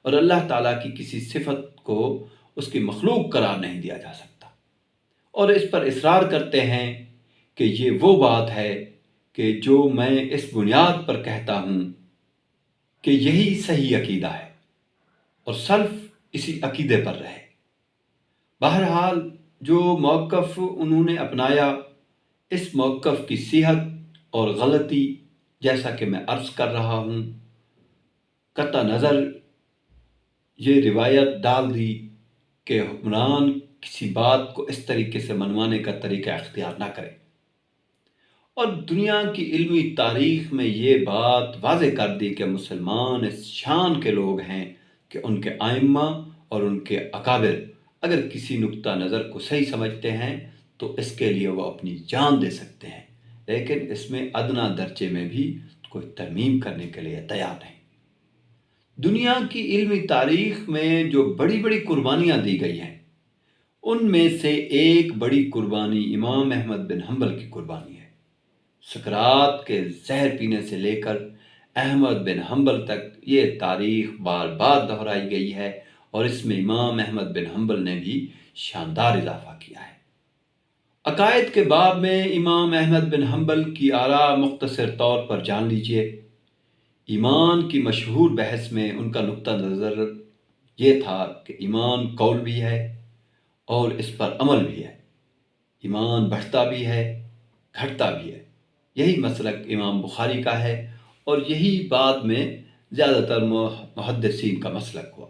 Speaker 1: اور اللہ تعالیٰ کی کسی صفت کو اس کی مخلوق قرار نہیں دیا جا سکتا، اور اس پر اصرار کرتے ہیں کہ یہ وہ بات ہے کہ جو میں اس بنیاد پر کہتا ہوں کہ یہی صحیح عقیدہ ہے، اور سلف اسی عقیدے پر رہے۔ بہرحال جو موقف انہوں نے اپنایا، اس موقف کی صحت اور غلطی جیسا کہ میں عرض کر رہا ہوں، قطع نظر یہ روایت ڈال دی کہ حکمران کسی بات کو اس طریقے سے منوانے کا طریقہ اختیار نہ کرے، اور دنیا کی علمی تاریخ میں یہ بات واضح کر دی کہ مسلمان اس شان کے لوگ ہیں کہ ان کے ائمہ اور ان کے اکابر اگر کسی نقطہ نظر کو صحیح سمجھتے ہیں تو اس کے لیے وہ اپنی جان دے سکتے ہیں، لیکن اس میں ادنیٰ درجے میں بھی کوئی ترمیم کرنے کے لیے تیار نہیں۔ دنیا کی علمی تاریخ میں جو بڑی بڑی قربانیاں دی گئی ہیں، ان میں سے ایک بڑی قربانی امام احمد بن حنبل کی قربانی ہے۔ سکرات کے زہر پینے سے لے کر احمد بن حنبل تک یہ تاریخ بار بار دہرائی گئی ہے، اور اس میں امام احمد بن حنبل نے بھی شاندار اضافہ کیا ہے۔ عقائد کے باب میں امام احمد بن حنبل کی آراء مختصر طور پر جان لیجئے۔ ایمان کی مشہور بحث میں ان کا نقطہ نظر یہ تھا کہ ایمان قول بھی ہے اور اس پر عمل بھی ہے، ایمان بڑھتا بھی ہے، گھٹتا بھی ہے۔ یہی مسلک امام بخاری کا ہے، اور یہی بعد میں زیادہ تر محدثین کا مسلک ہوا۔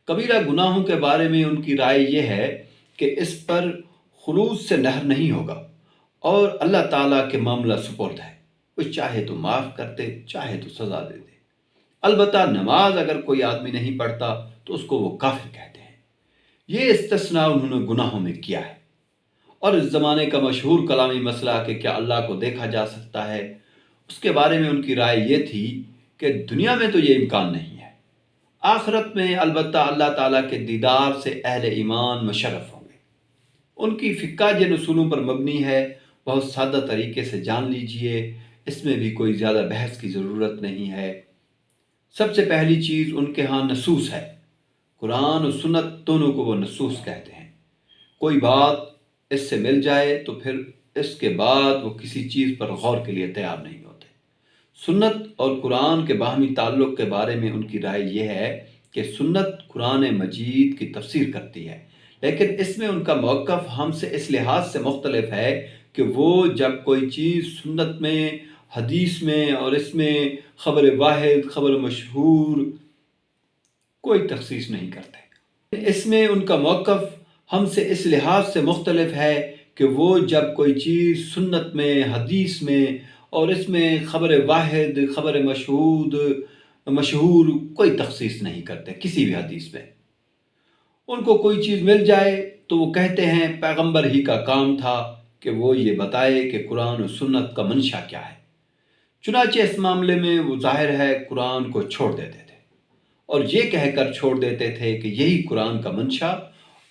Speaker 1: کبیرہ گناہوں کے بارے میں ان کی رائے یہ ہے کہ اس پر خلوص سے نہر نہیں ہوگا، اور اللہ تعالیٰ کے معاملہ سپرد ہے، وہ چاہے تو معاف کرتے، چاہے تو سزا دے دے۔ البتہ نماز اگر کوئی آدمی نہیں پڑھتا تو اس کو وہ کافر کہتے ہیں۔ یہ استثناء انہوں نے گناہوں میں کیا ہے۔ اور اس زمانے کا مشہور کلامی مسئلہ کہ کیا اللہ کو دیکھا جا سکتا ہے، اس کے بارے میں ان کی رائے یہ تھی کہ دنیا میں تو یہ امکان نہیں ہے، آخرت میں البتہ اللہ تعالیٰ کے دیدار سے اہل ایمان مشرف ہوں گے۔ ان کی فقہ جن اصولوں پر مبنی ہے بہت سادہ طریقے سے جان لیجئے، اس میں بھی کوئی زیادہ بحث کی ضرورت نہیں ہے۔ سب سے پہلی چیز ان کے ہاں نصوص ہے، قرآن و سنت دونوں کو وہ نصوص کہتے ہیں۔ کوئی بات اس سے مل جائے تو پھر اس کے بعد وہ کسی چیز پر غور کے لیے تیار نہیں ہوتے۔ سنت اور قرآن کے باہمی تعلق کے بارے میں ان کی رائے یہ ہے کہ سنت قرآن مجید کی تفسیر کرتی ہے، لیکن اس میں ان کا موقف ہم سے اس لحاظ سے مختلف ہے کہ وہ جب کوئی چیز سنت میں، حدیث میں اور اس میں خبر واحد، خبر مشہور کوئی تخصیص نہیں کرتے۔ اس میں ان کا موقف ہم سے اس لحاظ سے مختلف ہے کہ وہ جب کوئی چیز سنت میں، حدیث میں اور اس میں خبر واحد، خبر مشہور کوئی تخصیص نہیں کرتے کسی بھی حدیث میں۔ ان کو کوئی چیز مل جائے تو وہ کہتے ہیں پیغمبر ہی کا کام تھا کہ وہ یہ بتائے کہ قرآن و سنت کا منشا کیا ہے۔ چنانچہ اس معاملے میں وہ ظاہر ہے قرآن کو چھوڑ دیتے تھے اور یہ کہہ کر چھوڑ دیتے تھے کہ یہی قرآن کا منشا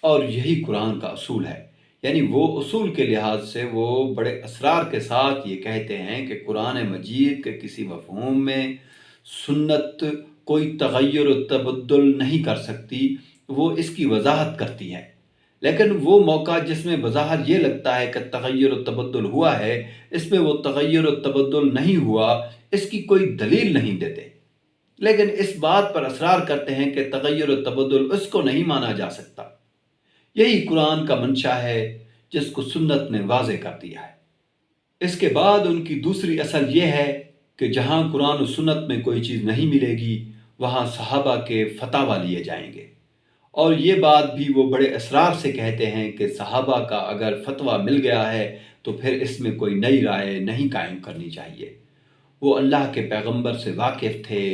Speaker 1: اور یہی قرآن کا اصول ہے۔ یعنی وہ اصول کے لحاظ سے وہ بڑے اسرار کے ساتھ یہ کہتے ہیں کہ قرآن مجید کے کسی مفہوم میں سنت کوئی تغیر و تبدل نہیں کر سکتی، وہ اس کی وضاحت کرتی ہے۔ لیکن وہ موقع جس میں بظاہر یہ لگتا ہے کہ تغیر و تبدل ہوا ہے، اس میں وہ تغیر و تبدل نہیں ہوا، اس کی کوئی دلیل نہیں دیتے، لیکن اس بات پر اصرار کرتے ہیں کہ تغیر و تبدل اس کو نہیں مانا جا سکتا۔ یہی قرآن کا منشا ہے جس کو سنت نے واضح کر دیا ہے۔ اس کے بعد ان کی دوسری اصل یہ ہے کہ جہاں قرآن و سنت میں کوئی چیز نہیں ملے گی وہاں صحابہ کے فتاویٰ لیے جائیں گے، اور یہ بات بھی وہ بڑے اصرار سے کہتے ہیں کہ صحابہ کا اگر فتویٰ مل گیا ہے تو پھر اس میں کوئی نئی رائے نہیں قائم کرنی چاہیے۔ وہ اللہ کے پیغمبر سے واقف تھے،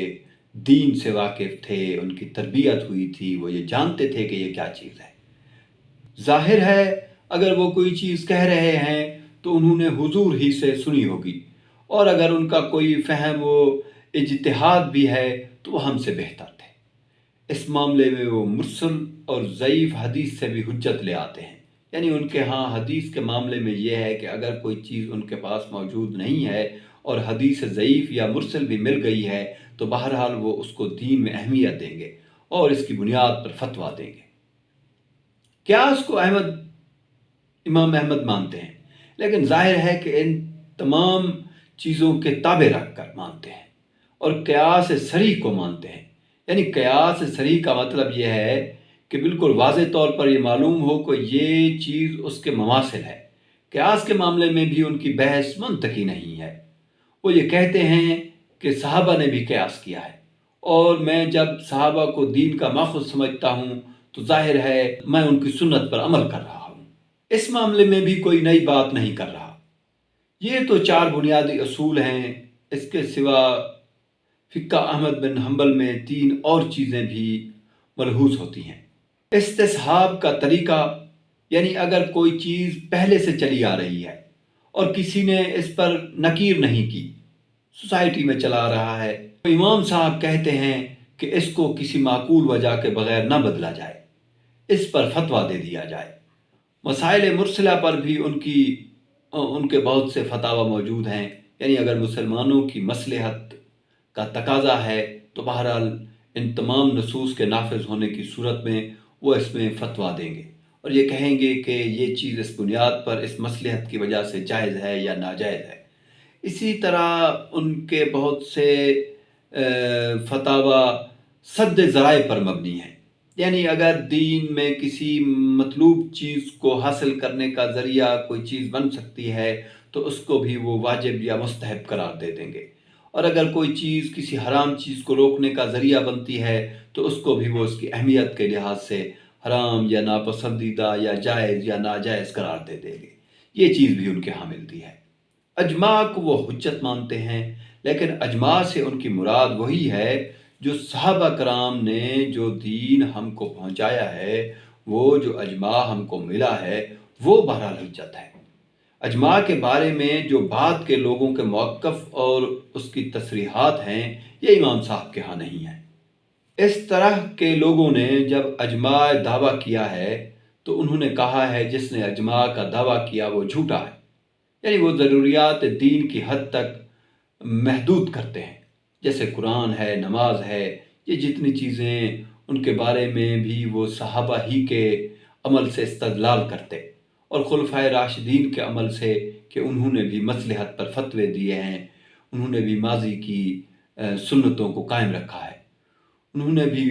Speaker 1: دین سے واقف تھے، ان کی تربیت ہوئی تھی، وہ یہ جانتے تھے کہ یہ کیا چیز ہے۔ ظاہر ہے اگر وہ کوئی چیز کہہ رہے ہیں تو انہوں نے حضور ہی سے سنی ہوگی، اور اگر ان کا کوئی فہم و اجتہاد بھی ہے تو وہ ہم سے بہتر تھے۔ اس معاملے میں وہ مرسل اور ضعیف حدیث سے بھی حجت لے آتے ہیں، یعنی ان کے ہاں حدیث کے معاملے میں یہ ہے کہ اگر کوئی چیز ان کے پاس موجود نہیں ہے اور حدیث ضعیف یا مرسل بھی مل گئی ہے تو بہرحال وہ اس کو دین میں اہمیت دیں گے اور اس کی بنیاد پر فتویٰ دیں گے۔ قیاس کو امام احمد مانتے ہیں، لیکن ظاہر ہے کہ ان تمام چیزوں کے تابع رکھ کر مانتے ہیں، اور قیاس صریح کو مانتے ہیں۔ یعنی قیاس صریح کا مطلب یہ ہے کہ بالکل واضح طور پر یہ معلوم ہو کہ یہ چیز اس کے مماثل ہے۔ قیاس کے معاملے میں بھی ان کی بحث منطقی نہیں ہے۔ وہ یہ کہتے ہیں کہ صحابہ نے بھی قیاس کیا ہے، اور میں جب صحابہ کو دین کا ماخذ سمجھتا ہوں تو ظاہر ہے میں ان کی سنت پر عمل کر رہا ہوں، اس معاملے میں بھی کوئی نئی بات نہیں کر رہا۔ یہ تو 4 بنیادی اصول ہیں۔ اس کے سوا فقہ احمد بن حنبل میں 3 اور چیزیں بھی ملحوظ ہوتی ہیں۔ استصحاب کا طریقہ، یعنی اگر کوئی چیز پہلے سے چلی آ رہی ہے اور کسی نے اس پر نکیر نہیں کی، سوسائٹی میں چلا رہا ہے، تو امام صاحب کہتے ہیں کہ اس کو کسی معقول وجہ کے بغیر نہ بدلا جائے، اس پر فتویٰ دے دیا جائے۔ مسائل مرسلہ پر بھی ان کے بہت سے فتاوی موجود ہیں، یعنی اگر مسلمانوں کی مصلحت کا تقاضا ہے تو بہرحال ان تمام نصوص کے نافذ ہونے کی صورت میں وہ اس میں فتویٰ دیں گے اور یہ کہیں گے کہ یہ چیز اس بنیاد پر اس مصلحت کی وجہ سے جائز ہے یا ناجائز ہے۔ اسی طرح ان کے بہت سے فتاوی سد ذرائع پر مبنی ہیں، یعنی اگر دین میں کسی مطلوب چیز کو حاصل کرنے کا ذریعہ کوئی چیز بن سکتی ہے تو اس کو بھی وہ واجب یا مستحب قرار دے دیں گے، اور اگر کوئی چیز کسی حرام چیز کو روکنے کا ذریعہ بنتی ہے تو اس کو بھی وہ اس کی اہمیت کے لحاظ سے حرام یا ناپسندیدہ یا جائز یا ناجائز قرار دے دیں گے۔ یہ چیز بھی ان کے ہاں ملتی ہے۔ اجماع کو وہ حجت مانتے ہیں، لیکن اجماع سے ان کی مراد وہی ہے جو صحابہ کرام نے جو دین ہم کو پہنچایا ہے، وہ جو اجماع ہم کو ملا ہے وہ بہرحال حجت ہے۔ اجماع کے بارے میں جو بعد کے لوگوں کے موقف اور اس کی تصریحات ہیں یہ امام صاحب کے ہاں نہیں ہیں۔ اس طرح کے لوگوں نے جب اجماع دعویٰ کیا ہے تو انہوں نے کہا ہے جس نے اجماع کا دعویٰ کیا وہ جھوٹا ہے، یعنی وہ ضروریات دین کی حد تک محدود کرتے ہیں، جیسے قرآن ہے، نماز ہے، یہ جتنی چیزیں ان کے بارے میں بھی وہ صحابہ ہی کے عمل سے استدلال کرتے اور خلفائے راشدین کے عمل سے کہ انہوں نے بھی مصلحت پر فتوے دیے ہیں، انہوں نے بھی ماضی کی سنتوں کو قائم رکھا ہے، انہوں نے بھی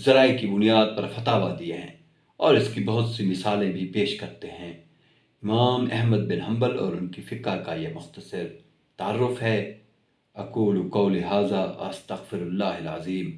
Speaker 1: ذرائع کی بنیاد پر فتاویٰ دیے ہیں، اور اس کی بہت سی مثالیں بھی پیش کرتے ہیں۔ امام احمد بن حنبل اور ان کی فقہ کا یہ مختصر تعارف ہے۔ اقول قولی ھذا استغفر اللہ العظیم